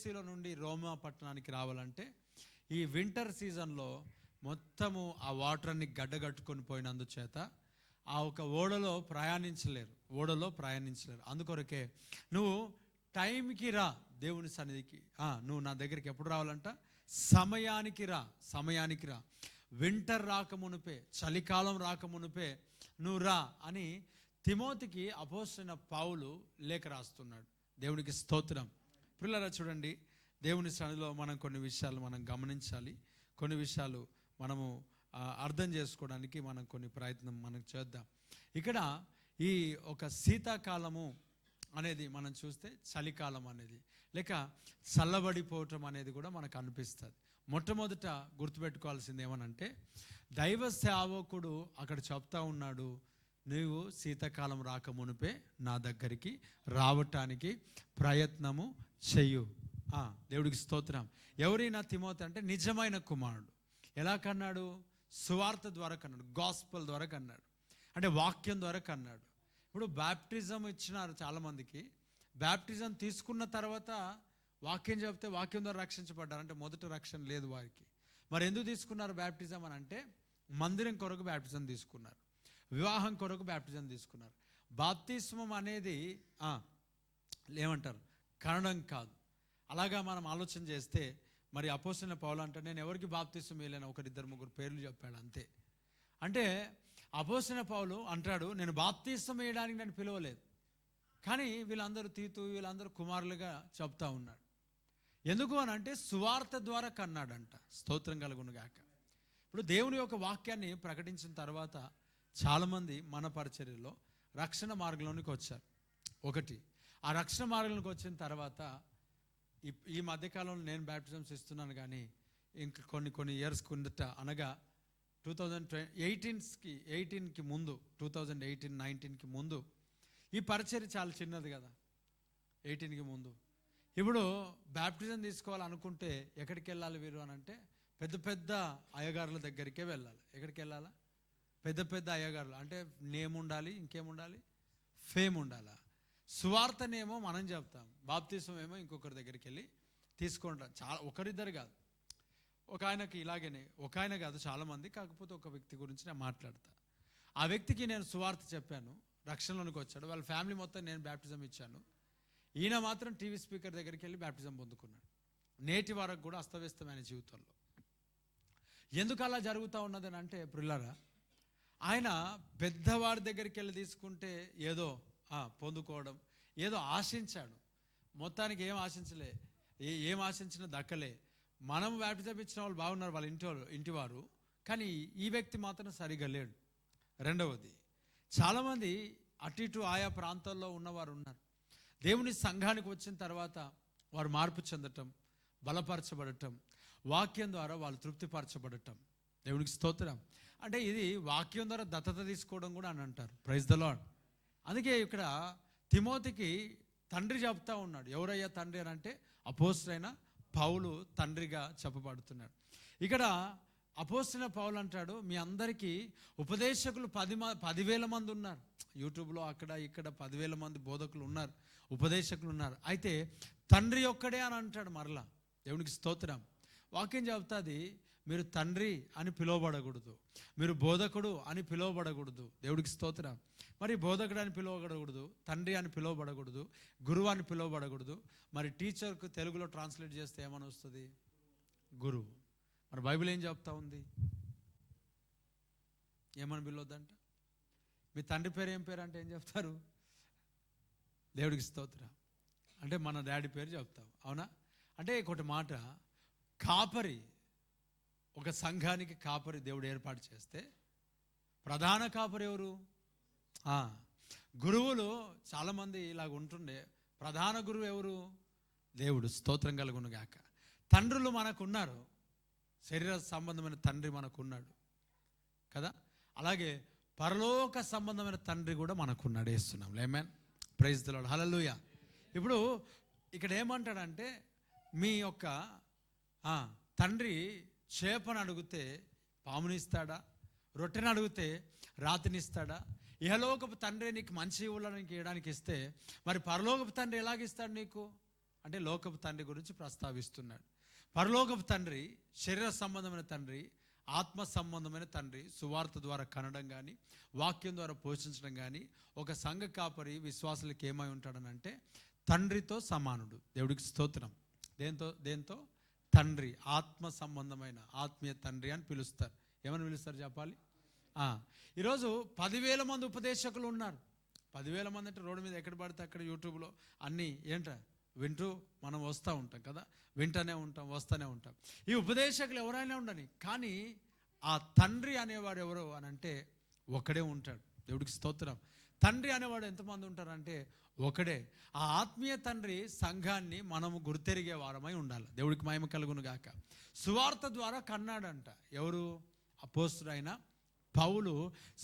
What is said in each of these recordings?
ఎఫెసీలో నుండి రోమా పట్టణానికి రావాలంటే ఈ వింటర్ సీజన్లో మొత్తము ఆ వాటర్ అన్ని గడ్డగట్టుకొని పోయినందుచేత ఆ ఒక ఓడలో ప్రయాణించలేరు. అందుకొరకే నువ్వు టైంకి రా దేవుని సన్నిధికి. నువ్వు నా దగ్గరికి ఎప్పుడు రావాలంట? సమయానికి రా. వింటర్ రాకమునుపే, చలికాలం రాకమునుపే నువ్వు రా అని తిమోతికి అపోస్తలుడైన పౌలు లేఖ రాస్తున్నాడు. దేవునికి స్తోత్రం. పిల్లరా చూడండి, దేవుని సన్నిధిలో మనం కొన్ని విషయాలు మనం గమనించాలి. కొన్ని విషయాలు మనము అర్థం చేసుకోవడానికి మనం కొన్ని ప్రయత్నం మనం చేద్దాం. ఇక్కడ ఈ ఒక శీతాకాలము అనేది మనం చూస్తే చలికాలం అనేది లేక చల్లబడిపోవటం అనేది కూడా మనకు అనిపిస్తుంది. మొట్టమొదట గుర్తుపెట్టుకోవాల్సింది ఏమనంటే, దైవ సేవకుడు అక్కడ చెప్తా ఉన్నాడు, నీవు శీతాకాలం రాకమునిపే నా దగ్గరికి రావటానికి ప్రయత్నము చెయ్యు. దేవుడికి స్తోత్రం. ఎవరైనా తిమోతి అంటే నిజమైన కుమారుడు. ఎలా కన్నాడు? సువార్త ద్వారా కన్నాడు, గాస్పల్ ద్వారా కన్నాడు, అంటే వాక్యం ద్వారా కన్నాడు. ఇప్పుడు బ్యాప్టిజం ఇచ్చినారు చాలామందికి. బ్యాప్టిజం తీసుకున్న తర్వాత వాక్యం చెప్తే వాక్యం ద్వారా రక్షించబడ్డారు. అంటే మొదట రక్షణ లేదు వారికి. మరి ఎందుకు తీసుకున్నారు బ్యాప్టిజం అని అంటే, మందిరం కొరకు బ్యాప్టిజం తీసుకున్నారు, వివాహం కొరకు బ్యాప్టిజం తీసుకున్నారు. బాప్తిస్మం అనేది ఏమంటారు, కనడం కాదు. అలాగా మనం ఆలోచన చేస్తే మరి అపోస్తలుడైన పౌలు అంటే, నేను ఎవరికి బాప్తిస్మం వేయలేను, 1-2-3 పేర్లు చెప్పాడు అంతే. అంటే అపోస్తలుడైన పౌలు అంటాడు, నేను బాప్తిస్మం వేయడానికి నన్ను పిలవలేదు, కానీ వీళ్ళందరూ వీళ్ళందరూ కుమారులుగా చెప్తా ఉన్నాడు. ఎందుకు అని అంటే సువార్త ద్వారా కన్నాడంట. స్తోత్రం కలుగును గాక. ఇప్పుడు దేవుని యొక్క వాక్యాన్ని ప్రకటించిన తర్వాత చాలామంది మన పరిచర్యలో రక్షణ మార్గంలోనికి వచ్చారు. ఒకటి, ఆ రక్షణ మార్గంలోకి వచ్చిన తర్వాత ఈ మధ్యకాలంలో నేను బ్యాప్టిజమ్స్ ఇస్తున్నాను, కానీ ఇంక కొన్ని ఇయర్స్ కిందట, అనగా 2018కి ముందు, 2018-19కి ముందు ఈ పరిచర్య చాలా చిన్నది కదా, 18కి ముందు. ఇప్పుడు బ్యాప్టిజం తీసుకోవాలనుకుంటే ఎక్కడికి వెళ్ళాలి వీరు అని అంటే, పెద్ద పెద్ద అయ్యగారుల దగ్గరికే వెళ్ళాలి. ఎక్కడికి వెళ్ళాలా? పెద్ద పెద్ద అయ్యగారులు. అంటే నేమ్ ఉండాలి, ఇంకేముండాలి, ఫేమ్ ఉండాలా. సువార్తనేమో మనం చెప్తాం, బాప్తిసం ఏమో ఇంకొకరి దగ్గరికి వెళ్ళి తీసుకుంటాం. చాలా ఒకరిద్దరు కాదు, ఒక ఆయనకి ఇలాగనే, ఒక ఆయన కాదు, చాలామంది. కాకపోతే ఒక వ్యక్తి గురించి నేను మాట్లాడతా. ఆ వ్యక్తికి నేను సువార్త చెప్పాను, రక్షణలోనికి వచ్చాడు. వాళ్ళ ఫ్యామిలీ మొత్తం నేను బ్యాప్టిజం ఇచ్చాను. ఈయన మాత్రం టీవీ స్పీకర్ దగ్గరికి వెళ్ళి బ్యాప్టిజం పొందుకున్నాడు. నేటి వరకు కూడా అస్తవ్యస్తమైన జీవితంలో. ఎందుకు అలా జరుగుతూ ఉన్నదని అంటే, ప్రిల్లరా, ఆయన పెద్దవాడి దగ్గరికి వెళ్ళి తీసుకుంటే ఏదో పొందుకోవడం, ఏదో ఆశించాడు. మొత్తానికి ఏం ఆశించలే, ఏం ఆశించినా దక్కలే. మనం బ్యాప్టిజం ఇచ్చిన వాళ్ళు బాగున్నారు, వాళ్ళ ఇంటివారు, కానీ ఈ వ్యక్తి మాత్రం సరిగా లేడు. రెండవది, చాలామంది అటు ఇటు ఆయా ప్రాంతాల్లో ఉన్నవారు ఉన్నారు. దేవుని సంఘానికి వచ్చిన తర్వాత వారు మార్పు చెందటం, బలపరచబడటం, వాక్యం ద్వారా వాళ్ళు తృప్తిపరచబడటం. దేవునికి స్తోత్రం. అంటే ఇది వాక్యం ద్వారా దత్తత తీసుకోవడం కూడా అని అంటారు. Praise the lord. అందుకే ఇక్కడ తిమోతికి తండ్రి చెప్తా ఉన్నాడు. ఎవరయ్యా తండ్రి అని అంటే, అపోస్తలుడైన పౌలు తండ్రిగా చెప్పబడుతున్నాడు. ఇక్కడ అపోస్తలుడైన పౌలు అంటాడు, మీ అందరికీ ఉపదేశకులు 10,000 మంది ఉన్నారు. యూట్యూబ్లో అక్కడ ఇక్కడ 10,000 మంది బోధకులు ఉన్నారు, ఉపదేశకులు ఉన్నారు. అయితే తండ్రి ఒక్కడే అని అంటాడు. మరలా దేవునికి స్తోత్రం. వాక్యం చెబుతుంది, మీరు తండ్రి అని పిలువబడకూడదు, మీరు బోధకుడు అని పిలువబడకూడదు. దేవుడికి స్తోత్రం. మరి బోధకుడు అని పిలువబడకూడదు, తండ్రి అని పిలువబడకూడదు, గురువు అని పిలువబడకూడదు. మరి టీచర్కు తెలుగులో ట్రాన్స్లేట్ చేస్తే ఏమని వస్తుంది? గురువు. మరి బైబిల్ ఏం చెప్తా ఉంది? ఏమని పిలవద్దంట? మీ తండ్రి పేరు ఏం పేరు అంటే ఏం చెప్తారు? దేవుడికి స్తోత్రం. అంటే మన డాడీ పేరు చెప్తాం, అవునా? అంటే ఒకటి మాట, కాపరి, ఒక సంఘానికి కాపరి దేవుడు ఏర్పాటు చేస్తే ప్రధాన కాపరి ఎవరు? గురువులు చాలామంది ఇలాగ ఉంటుండే. ప్రధాన గురువు ఎవరు? దేవుడు. స్తోత్రం కలుగును గాక. తండ్రులు మనకున్నారు, శరీర సంబంధమైన తండ్రి మనకున్నాడు కదా. అలాగే పరలోక సంబంధమైన తండ్రి కూడా మనకున్నాడు. వేస్తున్నాం. ఆమేన్. Praise the Lord. హల్లెలూయా. ఇప్పుడు ఇక్కడ ఏమంటాడంటే, మీ యొక్క తండ్రి చేపను అడిగితే పామునిస్తాడా? రొట్టెను అడిగితే రాతినిస్తాడా? ఇహలోకపు తండ్రి నీకు మంచి ఇవ్వడానికి ఇవ్వడానికి ఇస్తే, మరి పరలోకపు తండ్రి ఎలాగిస్తాడు నీకు? అంటే లోకపు తండ్రి గురించి ప్రస్తావిస్తున్నాడు. పరలోకపు తండ్రి శరీర సంబంధమైన తండ్రి, ఆత్మ సంబంధమైన తండ్రి. సువార్త ద్వారా కనడం కానీ, వాక్యం ద్వారా పోషించడం కానీ, ఒక సంఘ కాపరి విశ్వాసులకు ఏమై ఉంటాడనంటే తండ్రితో సమానుడు. దేవుడికి స్తోత్రం. దేంతో తండ్రి, ఆత్మ సంబంధమైన ఆత్మీయ తండ్రి అని పిలుస్తారు. ఏమని పిలుస్తారు చెప్పాలి? ఈరోజు 10,000 మంది ఉపదేశకులు ఉన్నారు. 10,000 మంది అంటే రోడ్డు మీద ఎక్కడ పడితే అక్కడ యూట్యూబ్లో అన్నీ వింటూ మనం వస్తూ ఉంటాం కదా, వింటూనే ఉంటాం, వస్తూనే ఉంటాం. ఈ ఉపదేశకులు ఎవరైనా ఉండని, కానీ ఆ తండ్రి అనేవాడు ఎవరు అని అంటే ఒకడే ఉంటాడు. దేవుడికి స్తోత్రం. తండ్రి అనేవాడు ఎంతమంది ఉంటారంటే ఒకడే. ఆ ఆత్మీయ తండ్రి సంఘాన్ని మనము గుర్తెరిగే వారమై ఉండాలి. దేవుడికి మహిమ కలుగును గాక. సువార్త ద్వారా కన్నాడంట. ఎవరు? అపోస్తలుడైన పౌలు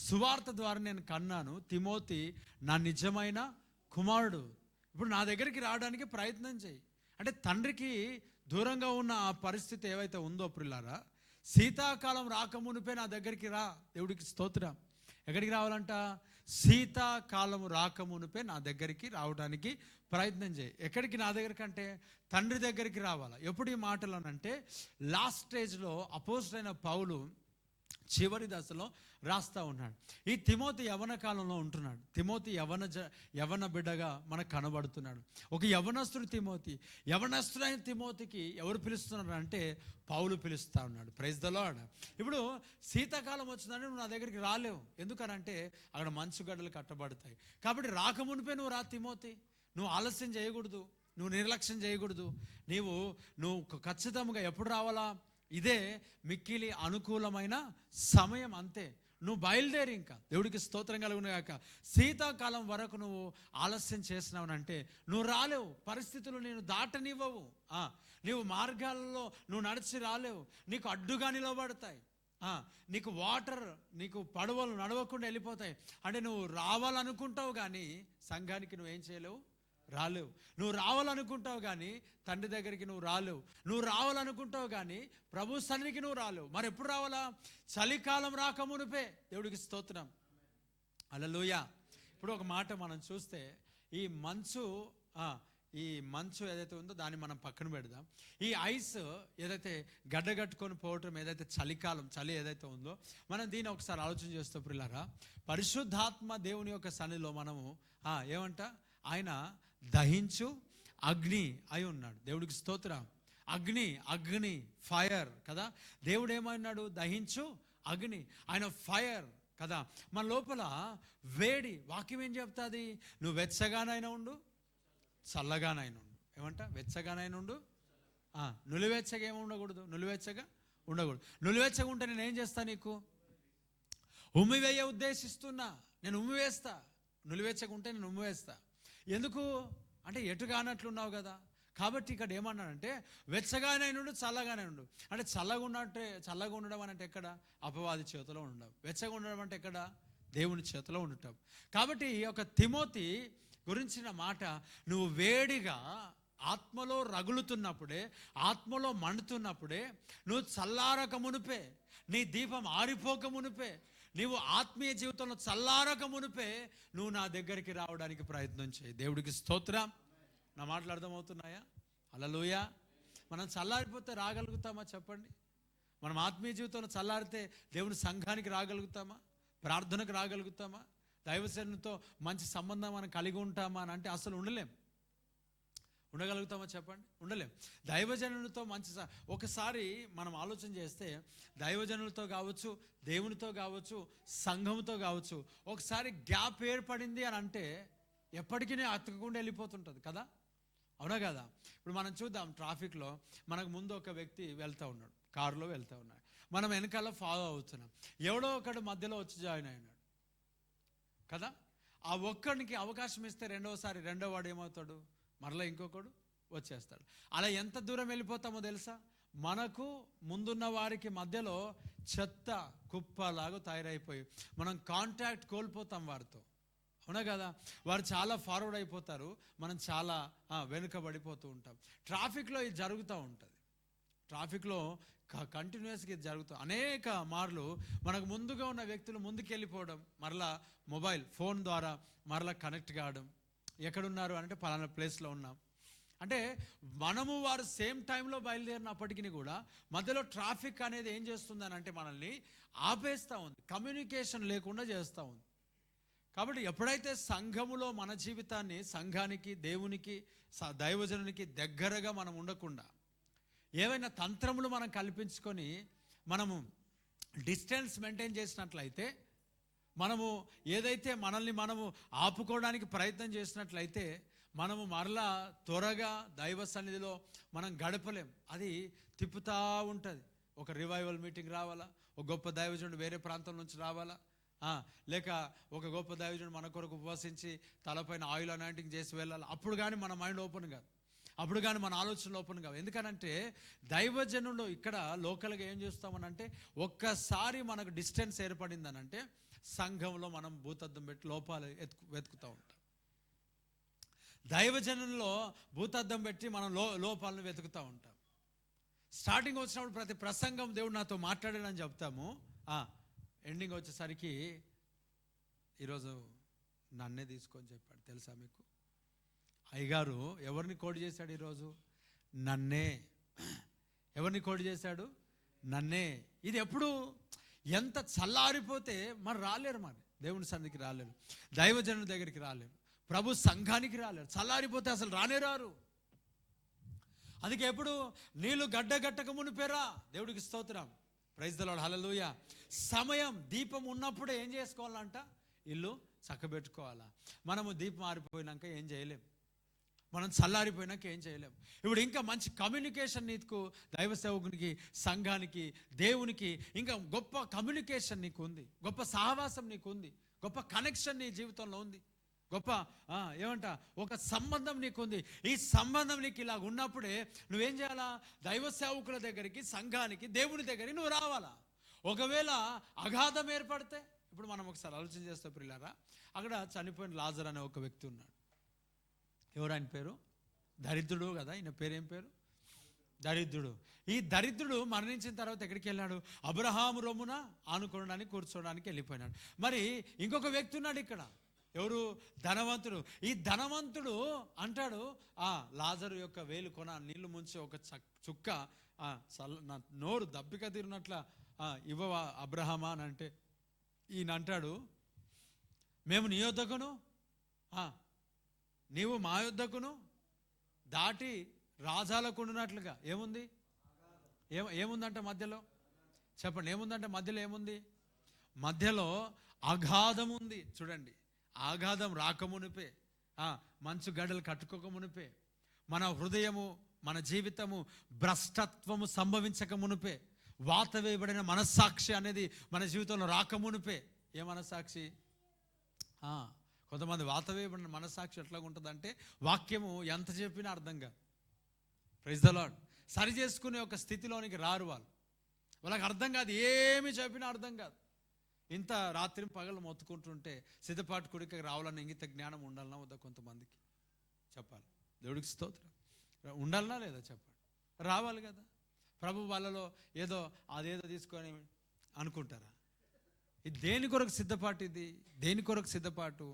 సువార్త ద్వారా నేను కన్నాను, తిమోతి నా నిజమైన కుమారుడు, ఇప్పుడు నా దగ్గరికి రావడానికి ప్రయత్నం చేయి. అంటే తండ్రికి దూరంగా ఉన్న ఆ పరిస్థితి ఏవైతే ఉందో ప్రియులారా, శీతాకాలం రాకమునిపే నా దగ్గరికి రా. దేవుడికి స్తోత్రం. ఎక్కడికి రావాలంట? శీతాకాలం రాకమునిపే నా దగ్గరికి రావడానికి ప్రయత్నం చేయి. ఎక్కడికి? నా దగ్గరికి అంటే తండ్రి దగ్గరికి రావాలా. ఎప్పుడు ఈ మాటలు అనంటే లాస్ట్ స్టేజ్లో అపోస్తలుడైన పౌలు చివరి దశలో రాస్తా ఉన్నాడు. ఈ తిమోతి యవన కాలంలో ఉంటున్నాడు. తిమోతి యవన బిడ్డగా మనకు కనబడుతున్నాడు. ఒక యవనస్తుడు తిమోతి. యవనస్తుడైన తిమోతికి ఎవరు పిలుస్తున్నారు అంటే పౌలు పిలుస్తూ ఉన్నాడు. Praise the lord. ఇప్పుడు శీతాకాలం వచ్చిందంటే నువ్వు నా దగ్గరికి రాలేవు. ఎందుకనంటే అక్కడ మంచుగడ్డలు కట్టబడతాయి. కాబట్టి రాకమునిపే నువ్వు రా తిమోతి. నువ్వు ఆలస్యం చేయకూడదు, నువ్వు నిర్లక్ష్యం చేయకూడదు. నువ్వు ఖచ్చితంగా ఎప్పుడు రావాలా? ఇదే మిక్కిలి అనుకూలమైన సమయం, అంతే. నువ్వు బయలుదేరి ఇంకా. దేవుడికి స్తోత్రం కలుగును గాక. శీతాకాలం వరకు నువ్వు ఆలస్యం చేసినావునంటే నువ్వు రాలేవు. పరిస్థితులు నేను దాటనివ్వవు. నీవు మార్గాలలో నువ్వు నడిచి రాలేవు. నీకు అడ్డుగా నిలబడతాయి. నీకు వాటర్, నీకు పడవలు నడవకుండా వెళ్ళిపోతాయి. అంటే నువ్వు రావాలనుకుంటావు కానీ సంఘానికి నువ్వేం చేయలేవు, రాలేవు. నువ్వు రావాలనుకుంటావు కానీ తండ్రి దగ్గరికి నువ్వు రాలేవు. నువ్వు రావాలనుకుంటావు కానీ ప్రభు సన్నిధికి నువ్వు రాలేవు. మరి ఎప్పుడు రావాలా? చలికాలం రాకమునిపే. దేవుడికి స్తోత్రం. హల్లెలూయా. ఇప్పుడు ఒక మాట మనం చూస్తే ఈ మంచు ఏదైతే ఉందో దాన్ని మనం పక్కన పెడదాం. ఈ ఐస్ ఏదైతే గడ్డగట్టుకొని పోవటం, ఏదైతే చలి ఏదైతే ఉందో, మనం దీన్ని ఒకసారి ఆలోచన చేస్తూ ప్రియులారా, పరిశుద్ధాత్మ దేవుని యొక్క సన్నిధిలో మనము ఏమంట? ఆయన దహించు అగ్ని అయి ఉన్నాడు. దేవుడికి స్తోత్రం. అగ్ని ఫైర్ కదా. దేవుడు ఏమన్నాడు? దహించు అగ్ని. ఆయన ఫైర్ కదా. మన లోపల వేడి. వాక్యం ఏం చెప్తుంది? నువ్వు వెచ్చగానైనా ఉండు, చల్లగానైనా ఉండు. ఏమంట? వెచ్చగానైనా ఉండు, నులివెచ్చగా ఏమి ఉండకూడదు, నులివెచ్చగా ఉండకూడదు. నులివెచ్చగా ఉంటే నేను ఏం చేస్తా? నీకు ఉమ్మివేయ ఉద్దేశిస్తున్నా, నేను ఉమ్మివేస్తా. నులివెచ్చగా ఉంటే నేను ఉమ్మివేస్తా. ఎందుకు అంటే ఎటుగానట్లున్నావు కదా. కాబట్టి ఇక్కడ ఏమన్నాడంటే వెచ్చగానే ఉండు, చల్లగానే ఉండు. అంటే చల్లగా ఉండడం అంటే ఎక్కడ? అపవాది చేతిలో ఉండడం. వెచ్చగా ఉండడం అంటే ఎక్కడ? దేవుని చేతిలో ఉండటం. కాబట్టి ఈ యొక్క తిమోతి గురించిన మాట, నువ్వు వేడిగా ఆత్మలో రగులుతున్నప్పుడే, ఆత్మలో మండుతున్నప్పుడే, నువ్వు చల్లారక మునిపే, నీ దీపం ఆరిపోక మునిపే, నీవు ఆత్మీయ జీవితంలో చల్లారక మునిపే నువ్వు నా దగ్గరికి రావడానికి ప్రయత్నం చేయి. దేవుడికి స్తోత్రం. నా మాటలు అర్థమవుతున్నాయా? హల్లెలూయా. మనం చల్లారిపోతే రాగలుగుతామా చెప్పండి? మనం ఆత్మీయ జీవితంలో చల్లారితే దేవుని సంఘానికి రాగలుగుతామా? ప్రార్థనకు రాగలుగుతామా? దైవసేనతో మంచి సంబంధం మనం కలిగి ఉంటామా అని అంటే అసలు ఉండగలుగుతామా చెప్పండి? ఉండలేం. దైవజనులతో ఒకసారి మనం ఆలోచన చేస్తే దైవజనులతో కావచ్చు, దేవునితో కావచ్చు, సంఘంతో కావచ్చు, ఒకసారి గ్యాప్ ఏర్పడింది అని అంటే ఎప్పటికీ అతకకుండా వెళ్ళిపోతుంటుంది కదా. అవునా కదా? ఇప్పుడు మనం చూద్దాం, ట్రాఫిక్లో మనకు ముందు ఒక వ్యక్తి వెళ్తూ ఉన్నాడు, కారులో వెళ్తూ ఉన్నాడు, మనం వెనకాల ఫాలో అవుతున్నాం. ఎవడో ఒకడు మధ్యలో వచ్చి జాయిన్ అయినాడు కదా. ఆ ఒక్కడికి అవకాశం ఇస్తే రెండో వాడు ఏమవుతాడు? మరలా ఇంకొకడు వచ్చేస్తాడు. అలా ఎంత దూరం వెళ్ళిపోతామో తెలుసా? మనకు ముందున్న వారికి మధ్యలో చెత్త కుప్పలాగా తయారైపోయి మనం కాంటాక్ట్ కోల్పోతాం వారితో. అవునా కదా? వారు చాలా ఫార్వర్డ్ అయిపోతారు, మనం చాలా వెనుకబడిపోతూ ఉంటాం. ట్రాఫిక్లో ఇది జరుగుతూ ఉంటుంది. ట్రాఫిక్లో కంటిన్యూస్గా ఇది జరుగుతుంది. అనేక మార్లు మనకు ముందుగా ఉన్న వ్యక్తులు ముందుకు వెళ్ళిపోవడం, మరలా మొబైల్ ఫోన్ ద్వారా మరలా కనెక్ట్ కావడం. ఎక్కడున్నారు అంటే పలానా ప్లేస్లో ఉన్నాం, అంటే మనము వారు సేమ్ టైంలో బయలుదేరినప్పటికీ కూడా మధ్యలో ట్రాఫిక్ అనేది ఏం చేస్తుందని అంటే మనల్ని ఆపేస్తూ ఉంది, కమ్యూనికేషన్ లేకుండా చేస్తూ ఉంది. కాబట్టి ఎప్పుడైతే సంఘములో మన జీవితాన్ని సంఘానికి, దేవునికి, దైవజనునికి దగ్గరగా మనం ఉండకుండా ఏవైనా తంత్రములు మనం కల్పించుకొని మనము డిస్టెన్స్ మెయింటైన్ చేసినట్లయితే, మనము ఏదైతే మనల్ని మనము ఆపుకోవడానికి ప్రయత్నం చేసినట్లయితే మనము మరలా త్వరగా దైవ సన్నిధిలో మనం గడపలేం. అది తిప్పుతూ ఉంటుంది. ఒక రివైవల్ మీటింగ్ రావాలా, ఒక గొప్ప దైవజనుడు వేరే ప్రాంతం నుంచి రావాలా, లేక ఒక గొప్ప దైవజనుడు మన కొరకు ఉపవసించి తలపైన ఆయిల్ అనాయింటింగ్ చేసి వెళ్ళాలి. అప్పుడు కానీ మన మైండ్ ఓపెన్ కాదు, అప్పుడు కానీ మన ఆలోచనలు ఓపెన్ కావు. ఎందుకనంటే దైవజనుడు ఇక్కడ లోకల్గా ఏం చేస్తామనంటే ఒక్కసారి మనకు డిస్టెన్స్ ఏర్పడిందనంటే సంఘంలో మనం భూతద్దం పెట్టి లోపాలు వెతుకుతూ ఉంటాం. దైవజనుల్లో భూతద్దం పెట్టి మనం లోపాలను వెతుకుతూ ఉంటాం. స్టార్టింగ్ వచ్చినప్పుడు ప్రతి ప్రసంగం దేవుడు నాతో మాట్లాడాడని చెప్తాము. ఎండింగ్ వచ్చేసరికి ఈరోజు నన్నే తీసుకొని చెప్పాడు. తెలుసా మీకు? అయ్యగారు ఎవరిని కోడి చేశాడు ఈరోజు? నన్నే. ఎవరిని కోడి చేశాడు? నన్నే. ఇది ఎప్పుడు ఎంత చల్లారిపోతే మరి రాలేరు, మరి దేవుని సన్నిధికి రాలేరు, దైవజనుడి దగ్గరికి రాలేరు, ప్రభు సంఘానికి రాలేరు. చల్లారిపోతే అసలు రానే రారు. అందుకే ఎప్పుడు నీళ్ళు గడ్డగట్టక మునిపేరా. దేవుడికి స్తోత్రం, ప్రైజ్ ది లార్డ్, హల్లెలూయా. సమయం దీపం ఉన్నప్పుడే ఏం చేసుకోవాలంట? ఇల్లు చక్కబెట్టుకోవాలా. మనము దీపం ఆరిపోయినాక ఏం చేయలేం, మనం చల్లారిపోయినాక ఏం చేయలేం. ఇప్పుడు ఇంకా మంచి కమ్యూనికేషన్ నీకు, దైవ సేవకునికి, సంఘానికి, దేవునికి ఇంకా గొప్ప కమ్యూనికేషన్ నీకు ఉంది, గొప్ప సహవాసం నీకు ఉంది, గొప్ప కనెక్షన్ నీ జీవితంలో ఉంది, గొప్ప ఏమంట ఒక సంబంధం నీకు ఉంది. ఈ సంబంధం నీకు ఇలా ఉన్నప్పుడే నువ్వేం చేయాలా? దైవ సేవకుల దగ్గరికి, సంఘానికి, దేవుని దగ్గరికి నువ్వు రావాలా. ఒకవేళ అగాధం ఏర్పడితే, ఇప్పుడు మనం ఒకసారి ఆలోచన చేస్తే ప్రియులారా, అక్కడ చనిపోయిన లాజర్ అనే ఒక వ్యక్తి ఉన్నాడు. ఎవరు ఆయన పేరు? దరిద్రుడు కదా. ఈయన పేరు ఏం పేరు? దరిద్రుడు. ఈ దరిద్రుడు మరణించిన తర్వాత ఎక్కడికి వెళ్ళాడు? అబ్రహాము రొమ్మున ఆనుకోవడానికి, కూర్చోడానికి వెళ్ళిపోయినాడు. మరి ఇంకొక వ్యక్తి ఉన్నాడు ఇక్కడ. ఎవరు? ధనవంతుడు. ఈ ధనవంతుడు అంటాడు, లాజరు యొక్క వేలు కొన నీళ్లు ముంచి ఒక చుక్క నా నోరు దప్పిక తీరినట్ల ఇవ్వవా అబ్రహామా అని అంటే, ఈయన అంటాడు, మేము నీ యొద్దకును నీవు మా యొద్దకును దాటి రాజాలకు ఉన్నట్లుగా. ఏముంది? ఏముందంటే మధ్యలో? చెప్పండి, ఏముందంటే మధ్యలో ఏముంది? మధ్యలో అగాధం ఉంది. చూడండి, ఆఘాతం రాకమునిపే, మంచు గడ్డలు కట్టుకోకమునిపే, మన హృదయము, మన జీవితము భ్రష్టత్వము సంభవించక మునిపే, వాత వేయబడిన మనస్సాక్షి అనేది మన జీవితంలో రాకమునిపే. ఏ మనస్సాక్షి? కొంతమంది వాత వేయబడిన మనస్సాక్షి ఎట్లా ఉంటుందంటే వాక్యము ఎంత చెప్పినా అర్థం కాదు. Praise the lord. సరి చేసుకునే ఒక స్థితిలోనికి రారు వాళ్ళు. వాళ్ళకి అర్థం కాదు, ఏమి చెప్పినా అర్థం కాదు. ఇంత రాత్రి పగలు మొత్తుకుంటుంటే సిద్ధపాటు కుడికి రావాలన్న ఇంగిత జ్ఞానం ఉండాలన్నా వద్దా? కొంతమందికి చెప్పాలి. దేవుడికి స్తోత్రం. ఉండాలనా లేదా? చెప్పండి. రావాలి కదా. ప్రభు వాళ్ళలో ఏదో అదేదో తీసుకొని అనుకుంటారా? ఇది దేని కొరకు సిద్ధపాటు? ఇది దేని కొరకు సిద్ధపాటు?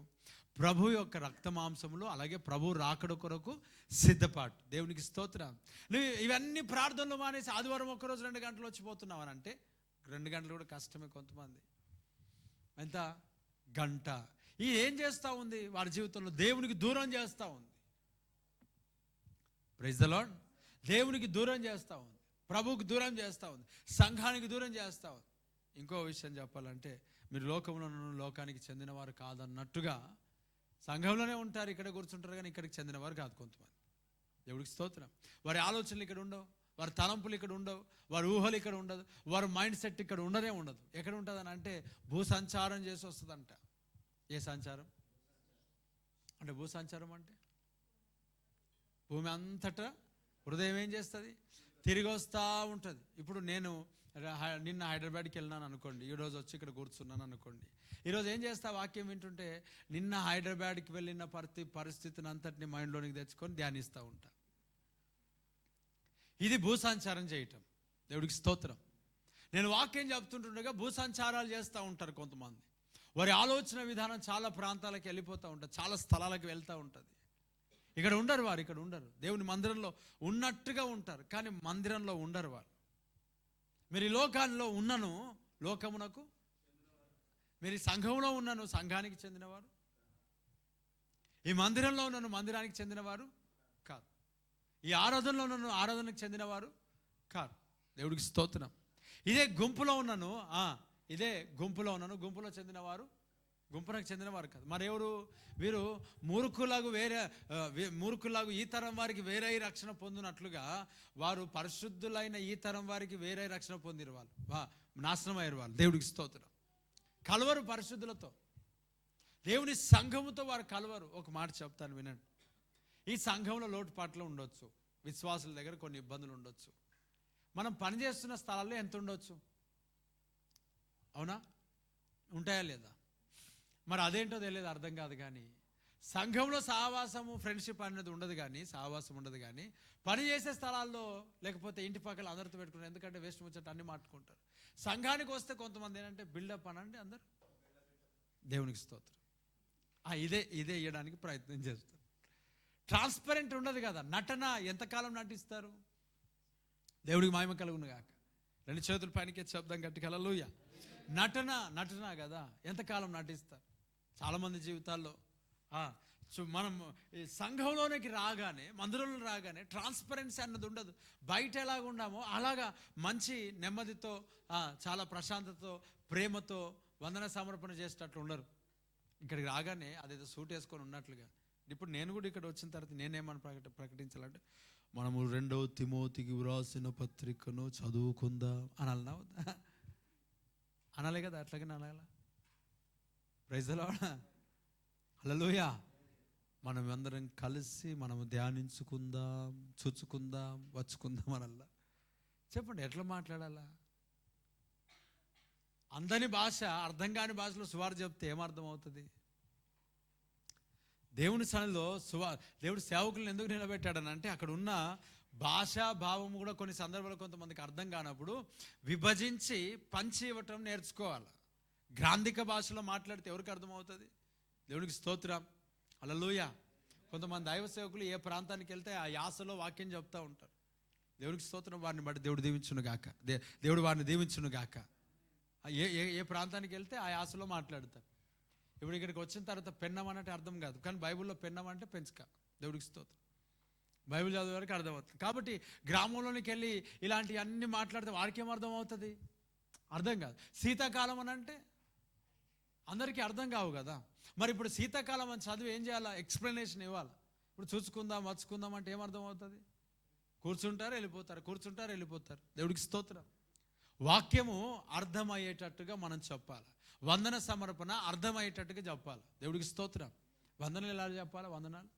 ప్రభు యొక్క రక్త మాంసములు, అలాగే ప్రభు రాకడ కొరకు సిద్ధపాటు. దేవునికి స్తోత్రం. నువ్వు ఇవన్నీ ప్రార్థనలు మానేసి ఆదివారం ఒక్కరోజు 2 గంటలు వచ్చిపోతున్నావు అని అంటే, 2 గంటలు కూడా కష్టమే. కొంతమంది ఎంత గంట. ఇది ఏం చేస్తూ ఉంది? వారి జీవితంలో దేవునికి దూరం చేస్తూ ఉంది. Praise the lord. దేవునికి దూరం చేస్తూ ఉంది, ప్రభువుకి దూరం చేస్తూ ఉంది, సంఘానికి దూరం చేస్తూ ఉంది. ఇంకో విషయం చెప్పాలంటే, మీరు లోకంలో లోకానికి చెందినవారు కాదన్నట్టుగా సంఘంలోనే ఉంటారు, ఇక్కడ కూర్చుంటారు, కానీ ఇక్కడికి చెందినవారు కాదు కొంతమంది. దేవుడికి స్తోత్రం. వారి ఆలోచనలు ఇక్కడ ఉండవు, వారి తలంపులు ఇక్కడ ఉండవు, వారి ఊహలు ఇక్కడ ఉండదు, వారి మైండ్ సెట్ ఇక్కడ ఉండనే ఉండదు. ఎక్కడ ఉంటుందని అంటే భూ సంచారం చేసి వస్తుందంట. ఏ సంచారం అంటే? భూ సంచారం అంటే భూమి అంతటా హృదయం ఏం చేస్తుంది? తిరిగి వస్తూ ఉంటుంది. ఇప్పుడు నేను నిన్న హైదరాబాద్కి వెళ్ళినాను అనుకోండి, ఈరోజు వచ్చి ఇక్కడ కూర్చున్నాను అనుకోండి. ఈరోజు ఏం చేస్తా? వాక్యం వింటుంటే నిన్న హైదరాబాద్కి వెళ్ళిన పరిస్థితిని అంతటిని మైండ్లోనికి తెచ్చుకొని ధ్యానిస్తూ ఉంటా. ఇది భూసంచారం చేయటం. దేవుడికి స్తోత్రం. నేను వాక్యం చెప్తుంటుండగా భూసంచారాలు చేస్తూ ఉంటారు కొంతమంది. వారి ఆలోచన విధానం చాలా ప్రాంతాలకు వెళ్ళిపోతూ ఉంటుంది, చాలా స్థలాలకు వెళ్తూ ఉంటుంది. ఇక్కడ ఉండరు వారు, ఇక్కడ ఉండరు. దేవుని మందిరంలో ఉన్నట్టుగా ఉంటారు, కానీ మందిరంలో ఉండరు వారు. మీరు ఈ లోకాల్లో ఉన్నను లోకమునకు, మీరు ఈ సంఘంలో ఉన్నను సంఘానికి చెందినవారు, ఈ మందిరంలో ఉన్నను మందిరానికి చెందినవారు కాదు, ఈ ఆరాధనలో ఉన్నను ఆరాధనకు చెందినవారు కాదు. దేవుడికి స్తోత్రం. ఇదే గుంపులో ఉన్నాను, ఇదే గుంపులో ఉన్నాను, గుంపులో చెందినవారు గుంపునకు చెందినవారు కాదు. మరెవరు వీరు? మూర్ఖులాగు ఈ తరం వారికి వేరే రక్షణ పొందినట్లుగా వారు పరిశుద్ధులైన ఈ తరం వారికి వేరే రక్షణ పొందిన వాళ్ళు, నాశనం అయ్యారు వాళ్ళు. దేవుడికి స్తోత్రం. కలవరు పరిశుద్ధులతో, దేవుని సంఘముతో వారు కలవరు. ఒక మాట చెప్తాను వినండి. ఈ సంఘంలో లోటుపాట్లు ఉండొచ్చు, విశ్వాసుల దగ్గర కొన్ని ఇబ్బందులు ఉండొచ్చు, మనం పనిచేస్తున్న స్థలాల్లో ఎంత ఉండొచ్చు, అవునా? ఉంటాయా లేదా? మరి అదేంటో తెలియదు, అర్థం కాదు. కానీ సంఘంలో సహవాసము, ఫ్రెండ్షిప్ అనేది ఉండదు, కానీ సహవాసం ఉండదు. కానీ పని చేసే స్థలాల్లో లేకపోతే ఇంటి పక్కల అందరితో పెట్టుకుంటారు, ఎందుకంటే వేస్ట్ ముచ్చట అన్ని మాట్లాడుకుంటారు. సంఘానికి వస్తే కొంతమంది ఏంటంటే బిల్డప్ అనండి, అందరు దేవునికి స్తోత్రం. ఇదే ఇవ్వడానికి ప్రయత్నం చేస్తారు. ట్రాన్స్పరెంట్ ఉండదు కదా, నటన ఎంతకాలం నటిస్తారు? దేవుడికి మహిమ కలుగును గాక. రెండు చేతుల పైనకి శబ్దం గట్టిగా హల్లెలూయా. నటన కదా, ఎంతకాలం నటిస్తారు? చాలామంది జీవితాల్లో మనం ఈ సంఘంలోనికి రాగానే, మందిరంలో రాగానే ట్రాన్స్పరెన్సీ అన్నది ఉండదు. బయట ఎలాగ ఉన్నామో అలాగా మంచి నెమ్మదితో, చాలా ప్రశాంతతో, ప్రేమతో వందన సమర్పణ చేసేటట్లు ఉండరు. ఇక్కడికి రాగానే అదేదో సూట్ వేసుకొని ఉన్నట్లుగా. ఇప్పుడు నేను కూడా ఇక్కడ వచ్చిన తర్వాత నేనేమని ప్రకటించాలంటే, మనము 2 తిమోతికి వ్రాసిన పత్రికను చదువుకుందాం అనాలనా? అనాలే కదా, అట్లాగే అనాలా? ప్రైజ్ ది లార్డ్, హల్లెలూయా. మనం అందరం కలిసి మనము ధ్యానించుకుందాం, చూచుకుందాం, వచ్చుకుందాం అనల్లా. చెప్పండి, ఎట్లా మాట్లాడాలా? అందని భాష, అర్థం కాని భాషలో సువార్త చెప్తే ఏమర్థం అవుతుంది? దేవుని సన్నిధిలో దేవుడు సేవకులను ఎందుకు నిలబెట్టాడనంటే, అక్కడ ఉన్న భాషా భావము కూడా కొన్ని సందర్భాల్లో కొంతమందికి అర్థం కానప్పుడు విభజించి పంచి ఇవ్వటం నేర్చుకోవాలి. గ్రాంధిక భాషలో మాట్లాడితే ఎవరికి అర్థమవుతుంది? దేవునికి స్తోత్రం, హల్లెలూయా. కొంతమంది దైవ సేవకులు ఏ ప్రాంతానికి వెళ్తే ఆ యాసలో వాక్యం చెప్తూ ఉంటారు. దేవునికి స్తోత్రం. వారిని బట్టి దేవుడు దీవించును గాక, దేవుడు వారిని దీవించును గాక. ఏ ప్రాంతానికి వెళ్తే ఆ యాసలో మాట్లాడతారు. ఇప్పుడు ఇక్కడికి వచ్చిన తర్వాత పెన్నం అంటే అర్థం కాదు, కానీ బైబిల్లో పెన్నం అంటే పెంచుక. దేవుడికి స్తోత్రం. బైబిల్ చదివే వరకు అర్థమవుతుంది. కాబట్టి గ్రామంలోనికి వెళ్ళి ఇలాంటి అన్ని మాట్లాడితే వారికి ఏం అర్థం అవుతుంది? అర్థం కాదు. శీతాకాలం అని అంటే అందరికీ అర్థం కావు కదా. మరి ఇప్పుడు శీతాకాలం అని చదివి ఏం చేయాలా? ఎక్స్ప్లెనేషన్ ఇవ్వాలి. ఇప్పుడు చూసుకుందాం, వచ్చుకుందాం అంటే ఏమర్థం అవుతుంది? కూర్చుంటారు, వెళ్ళిపోతారు. దేవుడికి స్తోత్రం. వాక్యము అర్థమయ్యేటట్టుగా మనం చెప్పాలి. వందన సమర్పణ అర్థమయ్యేటట్టుగా చెప్పాలి. దేవుడికి స్తోత్రం. వందనాలు ఎలా చెప్పాలి? వందనాలు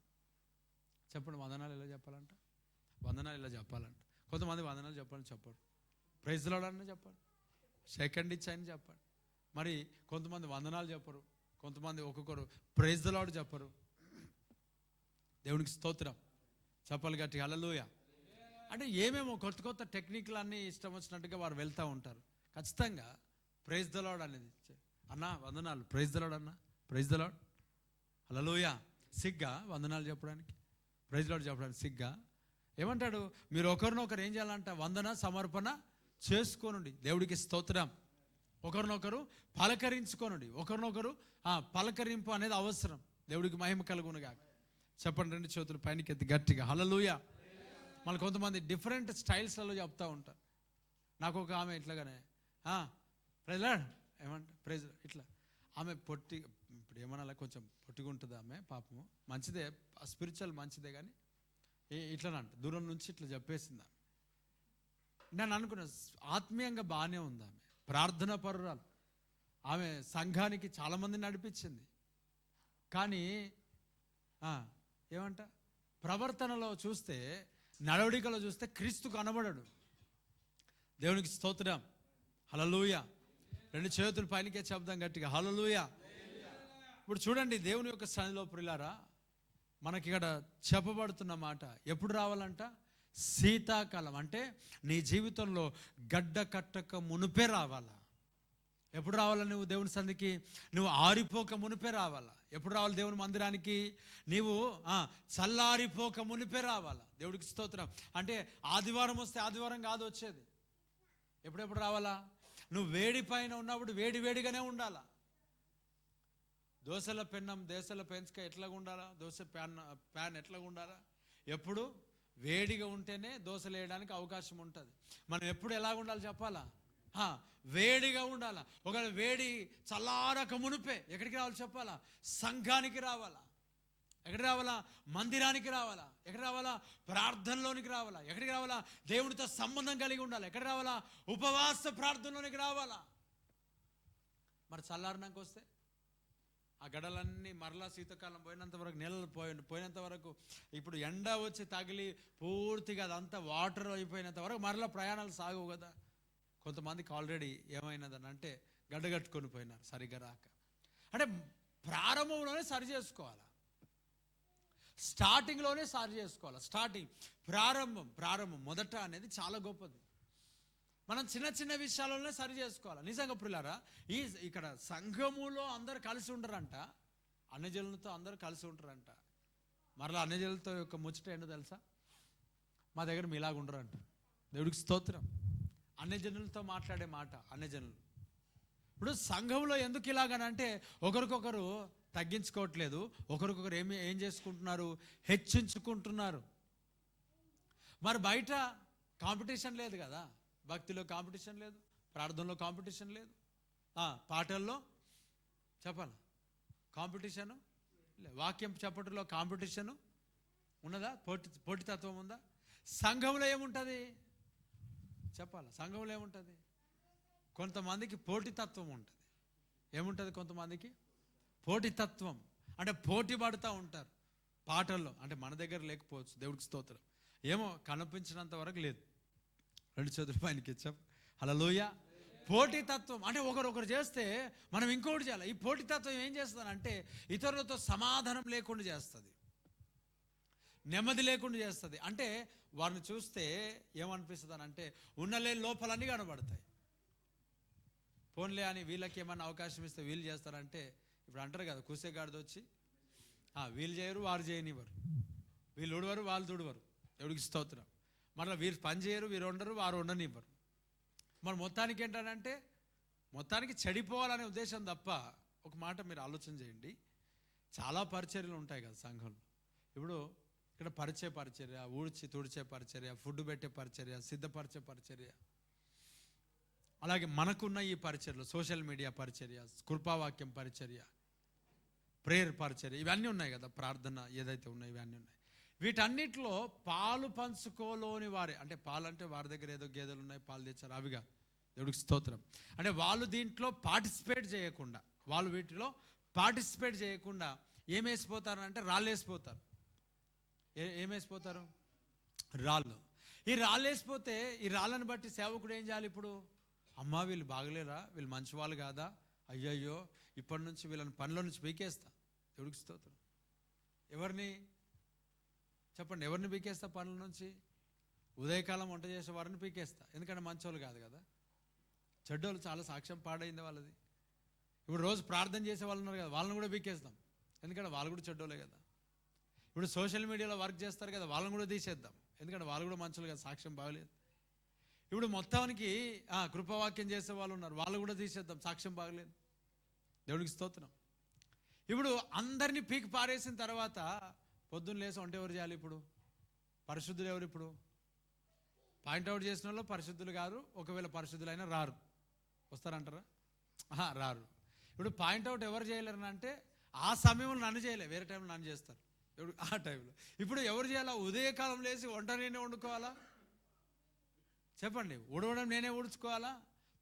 చెప్పండి. వందనాలు ఎలా చెప్పాలంట? వందనాలు ఇలా చెప్పాలంట. కొంతమంది వందనాలు చెప్పాలని చెప్పాడు, ప్రైజ్ ది లార్డ్ అని చెప్పాడు, సెకండ్ ఇచ్చాయని చెప్పాడు. మరి కొంతమంది వందనాలు చెప్పరు, కొంతమంది ఒక్కొక్కరు ప్రైజ్ ది లార్డ్ చెప్పరు. దేవునికి స్తోత్రం. చెప్పాలి గట్టిగా హల్లెలూయా. అంటే ఏమేమో కొత్త టెక్నిక్లు అన్నీ ఇష్టం వచ్చినట్టుగా వారు వెళ్తూ ఉంటారు. ఖచ్చితంగా ప్రైజ్ ది లార్డ్ అనేది, అన్నా వందనాలు, ప్రైజ్ ది లార్డ్, అన్న ప్రైజ్ ది లార్డ్, హల్లెలూయా. సిగ్గా వందనాలు చెప్పడానికి, ప్రైజ్ ది లార్డ్ చెప్పడానికి సిగ్గా? ఏమంటాడు? మీరు ఒకరినొకరు ఏం చేయాలంట? వందన సమర్పణ చేసుకోనండి. దేవుడికి స్తోత్రం. ఒకరినొకరు పలకరించుకోనండి. ఒకరినొకరు పలకరింపు అనేది అవసరం. దేవుడికి మహిమ కలుగునుగా. చెప్పండి, రెండు చేతులు పైనకి ఎత్తి గట్టిగా హల్లెలూయా. మళ్ళీ కొంతమంది డిఫరెంట్ స్టైల్స్లలో చెప్తూ ఉంటారు. నాకు ఒక ఆమె ఇట్లాగానే ప్రైజ్ లార్డ్ ఏమంట, ప్రైజ్ ఇట్లా. ఆమె పొట్టి, ఇప్పుడు ఏమన్నా కొంచెం పొట్టిగా ఉంటుంది ఆమె, పాపము మంచిదే, స్పిరిచువల్ మంచిదే, కానీ ఇట్లనంట దూరం నుంచి ఇట్లా చెప్పేసింది. నేను అనుకున్నా ఆత్మీయంగా బాగానే ఉంది ఆమె, ప్రార్థనా పరురాలు, ఆమె సంఘానికి చాలామంది నడిపించింది. కానీ ఏమంట, ప్రవర్తనలో చూస్తే, నడవడికలో చూస్తే క్రీస్తు కనబడడు. దేవునికి స్తోత్రం, హల్లెలూయా. రెండు చేతులు పైనకే చెప్దాం గట్టిగా హల్లెలూయా. ఇప్పుడు చూడండి, దేవుని యొక్క సన్నిధిలో ప్రియులారా, మనకి ఇక్కడ చెప్పబడుతున్న మాట ఎప్పుడు రావాలంట? శీతాకాలం. అంటే నీ జీవితంలో గడ్డ కట్టక మునుపే రావాలా. ఎప్పుడు రావాలా నువ్వు దేవుని సన్నిధికి? నువ్వు ఆరిపోక మునిపే రావాలా. ఎప్పుడు రావాలి దేవుని మందిరానికి? నీవు చల్లారిపోక మునిపే రావాలా. దేవుడికి స్తోత్రం. అంటే ఆదివారం వస్తే ఆదివారం కాదు వచ్చేది. ఎప్పుడెప్పుడు రావాలా? నువ్వు వేడి పైన ఉన్నప్పుడు వేడిగానే ఉండాలా. దోశల పెన్నం దేశాల పెంచక ఎట్లాగా ఉండాలా? దోశ ప్యాన్ ఎట్లాగా ఉండాలా? ఎప్పుడు వేడిగా ఉంటేనే దోశలు వేయడానికి అవకాశం ఉంటుంది. మనం ఎప్పుడు ఎలాగ ఉండాలి చెప్పాలా? వేడిగా ఉండాలా. ఒకవేళ వేడి చల్లారక మునిపే ఎక్కడికి రావాలి చెప్పాలా? సంఘానికి రావాలా. ఎక్కడికి రావాలా? మందిరానికి రావాలా. ఎక్కడ రావాలా? ప్రార్థనలోనికి రావాలా. ఎక్కడికి రావాలా? దేవుడితో సంబంధం కలిగి ఉండాలి. ఎక్కడ రావాలా? ఉపవాస ప్రార్థనలోనికి రావాలా. మరి చల్లారినాక వస్తే ఆ గడలన్నీ మరలా శీతాకాలం పోయినంత వరకు, నెలలు పోయినంత వరకు, ఇప్పుడు ఎండ వచ్చి తగిలి పూర్తిగా అదంతా వాటర్ అయిపోయినంత వరకు మరలా ప్రయాణాలు సాగవు కదా. కొంతమందికి ఆల్రెడీ ఏమైనదని అంటే గడ్డగట్టుకొని పోయినారు సరిగ్గా రాక. అంటే ప్రారంభంలోనే సరి చేసుకోవాలి, స్టార్టింగ్లోనే సరి చేసుకోవాలి. ప్రారంభం మొదట అనేది చాలా గొప్పది. మనం చిన్న విషయాలలోనే సరి చేసుకోవాలి. నిజంగా ప్రియులారా, ఇక్కడ సంఘములో అందరు కలిసి ఉండరంట, అన్యజనులతో అందరూ కలిసి ఉంటారంట. మరలా అన్యజనులతో యొక్క ముచ్చట ఏంటో తెలుసా? మా దగ్గర మీలాగా ఉండరంట. దేవుడికి స్తోత్రం. అన్యజనులతో మాట్లాడే మాట అన్యజనులు. ఇప్పుడు సంఘంలో ఎందుకు ఇలాగనంటే ఒకరికొకరు తగ్గించుకోవట్లేదు, ఒకరికొకరు ఏం చేసుకుంటున్నారు? హెచ్చించుకుంటున్నారు. మరి బయట కాంపిటీషన్ లేదు కదా. భక్తిలో కాంపిటీషన్ లేదు, ప్రార్థనలో కాంపిటీషన్ లేదు, పాటల్లో చెప్పాలి కాంపిటీషను లేదు, వాక్యం చెప్పటంలో కాంపిటీషను ఉన్నదా? పోటీతత్వం ఉందా? సంఘంలో ఏముంటుంది చెప్పాలి? సంఘంలో ఏముంటుంది? కొంతమందికి పోటీతత్వం ఉంటుంది. ఏముంటుంది? కొంతమందికి పోటీతత్వం అంటే పోటీ పడుతూ ఉంటారు పాటల్లో. అంటే మన దగ్గర లేకపోవచ్చు, దేవుడికి స్తోత్రం. ఏమో కనిపించినంత వరకు లేదు. 2 చేతుల పైనకి ఇచ్చాం. హల్లెలూయ. పోటీతత్వం అంటే ఒకరొకరు చేస్తే మనం ఇంకోటి చేయాలి. ఈ పోటీతత్వం ఏం చేస్తుందంటే ఇతరులతో సమాధానం లేకుండా చేస్తుంది, నెమ్మది లేకుండా చేస్తుంది. అంటే వారిని చూస్తే ఏమనిపిస్తుంది అంటే ఉన్నలేని లోపాలన్నీ కనబడతాయి. పోన్లే అని వీళ్ళకి ఏమన్నా అవకాశం ఇస్తే వీళ్ళు చేస్తారంటే, ఇప్పుడు అంటారు కదా కూసేగాడిది వచ్చి వీళ్ళు చేయరు వారు చేయనివ్వరు, వీళ్ళు ఉడవరు వాళ్ళు తుడవరు. ఎవడికి స్తోత్రం. మరలా వీరు పని చేయరు, వీరు ఉండరు, వారు ఉండనివ్వరు. మరి మొత్తానికి ఏంటంటే మొత్తానికి చెడిపోవాలనే ఉద్దేశం తప్ప. ఒక మాట మీరు ఆలోచన చేయండి, చాలా పరిచర్యలు ఉంటాయి కదా సంఘంలో. ఇప్పుడు ఇక్కడ పరిచర్య, ఊడ్చి తుడిచే పరిచర్య, ఫుడ్ పెట్టే పరిచర్య, సిద్ధపరిచే పరిచర్య, అలాగే మనకున్న ఈ పరిచర్యలు సోషల్ మీడియా పరిచర్య, కృపావాక్యం పరిచర్య, ప్రేయర్ పరిచర్య, ఇవన్నీ ఉన్నాయి కదా. ప్రార్థన ఏదైతే ఉన్నాయో ఇవన్నీ ఉన్నాయి. వీటన్నిటిలో పాలు పంచుకోలోని వారే, అంటే పాలు అంటే వారి దగ్గర ఏదో గేదెలు ఉన్నాయి పాలు తెచ్చారు అవిగా. దేవుడికి స్తోత్రం. అంటే వాళ్ళు దీంట్లో పార్టిసిపేట్ చేయకుండా, వాళ్ళు వీటిలో పార్టిసిపేట్ చేయకుండా ఏమేసిపోతారంటే రాళ్ళు వేసిపోతారు. ఏమేసిపోతారు? రాళ్ళు. ఈ రాళ్ళు వేసిపోతే ఈ రాళ్ళని బట్టి సేవకుడు ఏం చేయాలి? ఇప్పుడు అమ్మా వీళ్ళు బాగలేరా, వీళ్ళు మంచి వాళ్ళు కాదా, అయ్యయ్యో ఇప్పటి నుంచి వీళ్ళని పనిలో నుంచి పీకేస్తా. దేవుడికి స్తోత్రం. ఎవరిని చెప్పండి? ఎవరిని పీకేస్తా పనుల నుంచి? ఉదయకాలం వంట చేసే వారిని పీకేస్తా. ఎందుకంటే మంచోళ్ళు కాదు కదా, చెడ్డోళ్ళు. చాలా సాక్ష్యం పాడైంది వాళ్ళది. ఇప్పుడు రోజు ప్రార్థన చేసే వాళ్ళు ఉన్నారు కదా, వాళ్ళని కూడా పీకేస్తాం. ఎందుకంటే వాళ్ళు కూడా చెడ్డోళ్ళే కదా. ఇప్పుడు సోషల్ మీడియాలో వర్క్ చేస్తారు కదా, వాళ్ళని కూడా తీసేద్దాం. ఎందుకంటే వాళ్ళు కూడా మంచోళ్ళు కదా, సాక్ష్యం బాగలేదు. ఇప్పుడు మొత్తానికి కృపవాక్యం చేసే వాళ్ళు ఉన్నారు, వాళ్ళు కూడా తీసేద్దాం, సాక్ష్యం బాగలేదు. దేవుడికి స్తోత్రం. ఇప్పుడు అందరినీ పీకి పారేసిన తర్వాత పొద్దున్న లేసి వంట ఎవరు చేయాలి? ఇప్పుడు పరిశుద్ధులు ఎవరు? ఇప్పుడు పాయింట్అవుట్ చేసిన వాళ్ళు పరిశుద్ధులు కాదు. ఒకవేళ పరిశుద్ధులైనా రారు. వస్తారంటారా? రారు. ఇప్పుడు పాయింట్అవుట్ ఎవరు చేయలేరు అంటే ఆ సమయంలో నన్ను చేయలే, వేరే టైంలో నన్ను చేస్తారు. ఆ టైంలో ఇప్పుడు ఎవరు చేయాలా? ఉదయకాలం లేచి వంట నేనే వండుకోవాలా? చెప్పండి. ఉడవడం నేనే ఊడ్చుకోవాలా?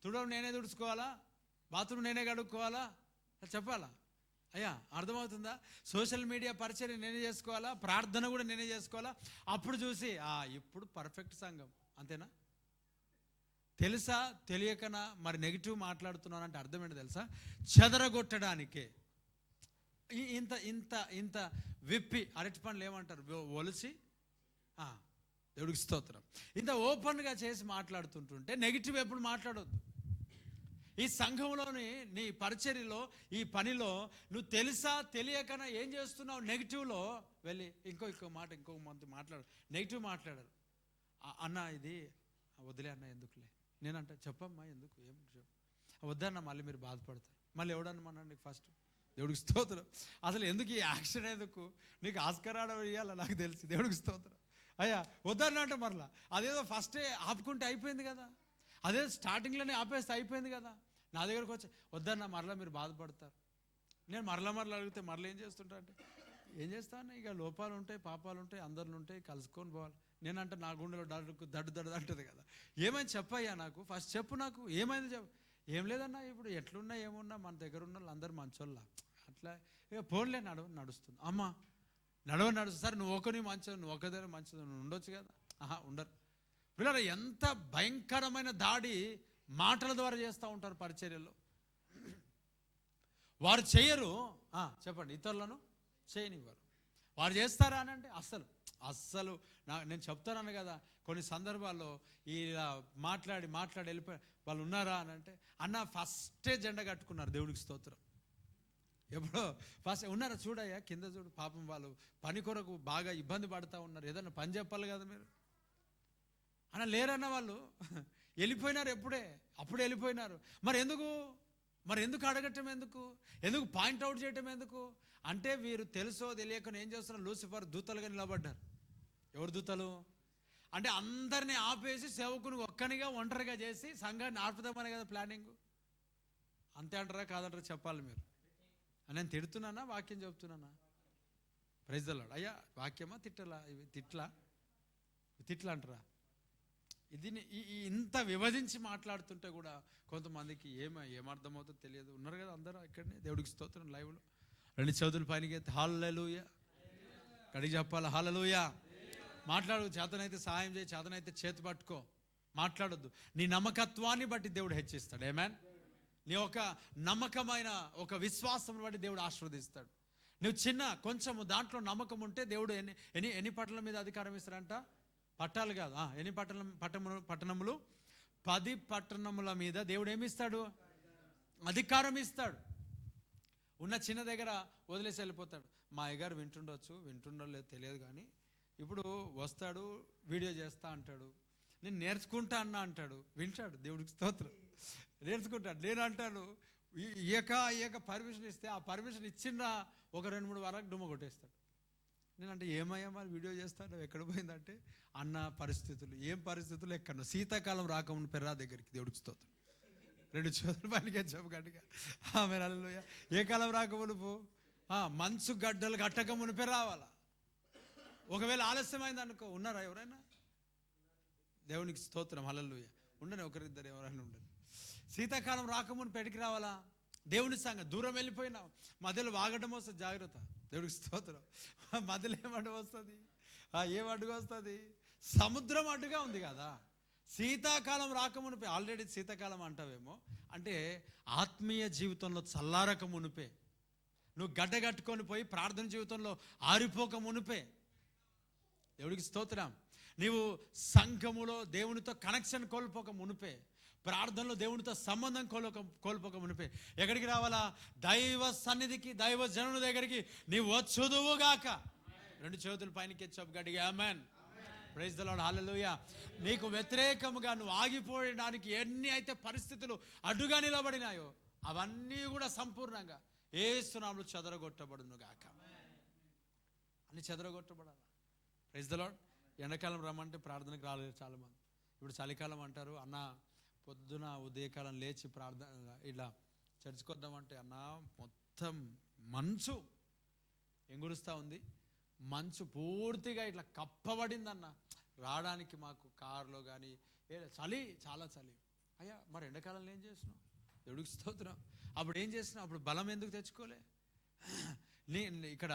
తుడవడం నేనే తుడుచుకోవాలా? బాత్రూమ్ నేనే కడుక్కోవాలా? చెప్పాలా? అయ్యా అర్థమవుతుందా? సోషల్ మీడియా పరిచయం నేనే చేసుకోవాలా, ప్రార్థన కూడా నేనే చేసుకోవాలా. అప్పుడు చూసి ఇప్పుడు పర్ఫెక్ట్ సంఘం. అంతేనా? తెలుసా తెలియకనా మరి నెగిటివ్ మాట్లాడుతున్నాను అంటే అర్థం ఏంటో తెలుసా? చెదరగొట్టడానికే. ఇంత ఇంత ఇంత విప్పి అరటి పండ్లు ఏమంటారు, ఒలిసి, దేవుడికి స్తోత్రం, ఇంత ఓపెన్గా చేసి మాట్లాడుతుంటుంటే నెగిటివ్ ఎప్పుడు మాట్లాడొద్దు. ఈ సంఘంలోని నీ పరిచర్యలో ఈ పనిలో నువ్వు తెలుసా తెలియకనా ఏం చేస్తున్నావు? నెగిటివ్లో వెళ్ళి ఇంకో మంది మాట్లాడు, నెగిటివ్ మాట్లాడారు. అన్న ఇది వదిలే అన్న, ఎందుకులే. నేనంట చెప్పమ్మా ఎందుకు, ఏం చెప్పు. వద్దన్న మళ్ళీ మీరు బాధపడతారు. మళ్ళీ ఎవడన్నమన్నా నీకు ఫస్ట్ దేవుడికి స్తోత్రం. అసలు ఎందుకు ఈ యాక్షన్, ఎందుకు నీకు ఆస్కారం ఇవ్వాలా నాకు తెలిసి. దేవుడికి స్తోత్రం. అయ్యా వద్దన్న అంటే మరలా అదేదో ఫస్టే ఆపుకుంటే అయిపోయింది కదా, అదే స్టార్టింగ్లోనే ఆపేస్తే అయిపోయింది కదా. నా దగ్గరకు వచ్చి వద్దన్న మరలా మీరు బాధపడతారు. నేను మరలా అడిగితే మరలా ఏం చేస్తుంటా అంటే, ఏం చేస్తాను ఇక లోపాలు ఉంటాయి, పాపాలు ఉంటాయి, అందరిలో ఉంటాయి, కలుసుకొని పోవాలి. నేనంటే నా గుండెలో దడ్డు అంటుంది కదా. ఏమైంది చెప్పయ్యా నాకు, ఫస్ట్ చెప్పు నాకు ఏమైంది చెప్పు. ఏం లేదన్నా ఇప్పుడు ఎట్లున్నా ఏమున్నా మన దగ్గర ఉన్న వాళ్ళు అందరు మంచోళ్ళ, అట్లా ఇక ఫోన్లే నడుస్తుంది. అమ్మ నడుస్తుంది. సరే నువ్వు ఒకరి మంచిది, నువ్వు ఒక దగ్గర మంచిది, నువ్వు ఉండొచ్చు కదా. ఉండరు. పిల్లలు ఎంత భయంకరమైన దాడి మాటల ద్వారా చేస్తూ ఉంటారు పరిచర్యలో. వారు చేయరు, చెప్పండి, ఇతరులను చేయనివ్వరు. వారు చేస్తారా అని అంటే అస్సలు నేను చెప్తానను కదా. కొన్ని సందర్భాల్లో ఇలా మాట్లాడి వెళ్ళిపోయి వాళ్ళు ఉన్నారా అని అంటే, అన్న ఫస్టే జెండా కట్టుకున్నారు. దేవుడికి స్తోత్రం. ఎప్పుడో ఫస్ట్ ఉన్నారా చూడయ్యా, కింద చూడు, పాపం వాళ్ళు పని కొరకు బాగా ఇబ్బంది పడుతూ ఉన్నారు, ఏదన్నా పని చెప్పాలి కదా మీరు అన్న. లేరన్న వాళ్ళు వెళ్ళిపోయినారు, అప్పుడే వెళ్ళిపోయినారు. మరి ఎందుకు అడగటం, ఎందుకు పాయింట్అవుట్ చేయటం ఎందుకు అంటే, వీరు తెలుసో తెలియకనో ఏం చేస్తున్నారు, లూసిఫర్ దూతలుగా నిలబడ్డారు. ఎవరు దూతలు అంటే, అందరినీ ఆపేసి సేవకుని ఒక్కనిగా ఒంటరిగా చేసి సంఘాన్ని ఆపుదామనే కదా ప్లానింగ్. అంతే అంటారా కాదంటారా చెప్పాలి మీరు. నేను తిడుతున్నానా వాక్యం చెప్తున్నానా? Praise the lord. అయ్యా వాక్యమా తిట్లా అంటారా? ఇది ఇంత విభజించి మాట్లాడుతుంటే కూడా కొంతమందికి ఏమర్థమవుతుందో తెలియదు. ఉన్నారు కదా అందరూ ఇక్కడనే. దేవుడికి స్తోత్రం. లైవ్లో 2 చేతుల పైనకి ఎత్తి హల్లెలూయా కడిగి చెప్పాలి. హల్లెలూయా. మాట్లాడు, చేతనైతే సహాయం చేయి, చేతనైతే చేతి పట్టుకో. మాట్లాడొద్దు. నీ నమ్మకత్వాన్ని బట్టి దేవుడు హెచ్చిస్తాడు. ఆమేన్. నీ ఒక నమ్మకమైన ఒక విశ్వాసం బట్టి దేవుడు ఆశీర్వదిస్తాడు. నువ్వు కొంచెము దాంట్లో నమ్మకం ఉంటే దేవుడు ఎన్ని పట్టణాల మీద అధికారం ఇస్తాడంట? పట్టాలు కాదు, ఎన్ని పట్టణములు 10 పట్టణముల మీద దేవుడు ఏమిస్తాడు? అధికారం ఇస్తాడు. ఉన్న చిన్న దగ్గర వదిలేసి వెళ్ళిపోతాడు. మా అయ్యగారు వింటుండో లేదో తెలియదు కానీ ఇప్పుడు వస్తాడు, వీడియో చేస్తా అంటాడు, నేను నేర్చుకుంటా అన్నా అంటాడు, వింటాడు. దేవుడికి స్తోత్రం. నేర్చుకుంటాడు. నేను అంటాను ఇయ్యక పర్మిషన్ ఇస్తే ఆ పర్మిషన్ ఇచ్చిన ఒక 2-3 వారాలకు డుమ్మ కొట్టేస్తాడు. నేనంటే ఏమయ్యా మరి వీడియో చేస్తాను, ఎక్కడ పోయిందంటే అన్న పరిస్థితులు. ఏం పరిస్థితులు? ఎక్కడో శీతాకాలం రాకముందు పెర్రా దగ్గరికి. దేవుడికి స్తోత్రం. 2 చేతులు పనికి చెప్పు గట్టిగా ఆమె. హల్లెలూయా. ఏ కాలం రాకమునుపు? మంచు గడ్డలు గట్టక మునిపే రావాలా. ఒకవేళ ఆలస్యమైంది అనుకో, ఉన్నారా ఎవరైనా? దేవునికి స్తోత్రం. హల్లెలూయా. ఉండని ఒకరిద్దరు ఎవరైనా ఉండరు. శీతాకాలం రాకముని పెడికి రావాలా? దేవుని సంగతి. దూరం వెళ్ళిపోయినావు, మధ్యలో వాగడం వస్తుంది, జాగ్రత్త. దేవుడికి స్తోత్రం. మధ్యలో ఏం అడ్డు వస్తుంది? ఏం అడ్డుగా వస్తుంది? సముద్రం అడ్డుగా ఉంది కదా. శీతాకాలం రాకమునిపే. ఆల్రెడీ శీతాకాలం అంటావేమో, అంటే ఆత్మీయ జీవితంలో చల్లారక మునిపే, నువ్వు గడ్డ కట్టుకొని పోయి ప్రార్థన జీవితంలో ఆరిపోక మునిపే. దేవుడికి స్తోత్రం. నీవు సంఘములో దేవునితో కనెక్షన్ కోల్పోక మునిపే, ప్రార్థనలో దేవునితో సంబంధం కోల్పోక మునిపే ఎక్కడికి రావాలా? దైవ సన్నిధికి, దైవ జనుల దగ్గరికి నీవు వచ్చుదువుగాక. 2 చేతుల పైనకి చెప్పు గట్టిగా ఆమేన్. Praise the Lord. హల్లెలూయా. నీకు వ్యతిరేకముగా నువ్వు ఆగిపోయడానికి ఎన్ని అయితే పరిస్థితులు అడ్డుగా నిలబడినాయో అవన్నీ కూడా సంపూర్ణంగా యేసు నామములో చెదరగొట్టబడును గాక. అన్ని చెదరగొట్టబడాలి. Praise the lord. ఎండాకాలం రమ్మంటే ప్రార్థనకు రాలేదు చాలామంది. ఇప్పుడు చలికాలం అంటారు, అన్న పొద్దున ఉదయకాలం లేచి ప్రార్థన ఇలా చర్చికి వద్దామంటే, అన్న మొత్తం మంచు ఎంగురుస్తూ ఉంది, మంచు పూర్తిగా ఇట్లా కప్పబడిందన్న, రావడానికి మాకు కారులో కానీ చలి, చాలా చలి. అయ్యా మరి ఎండాకాలంలో ఏం చేసినావు? దేవుడికి స్తోత్రం. అప్పుడు ఏం చేసినావు? అప్పుడు బలం ఎందుకు తెచ్చుకోలే? ఇక్కడ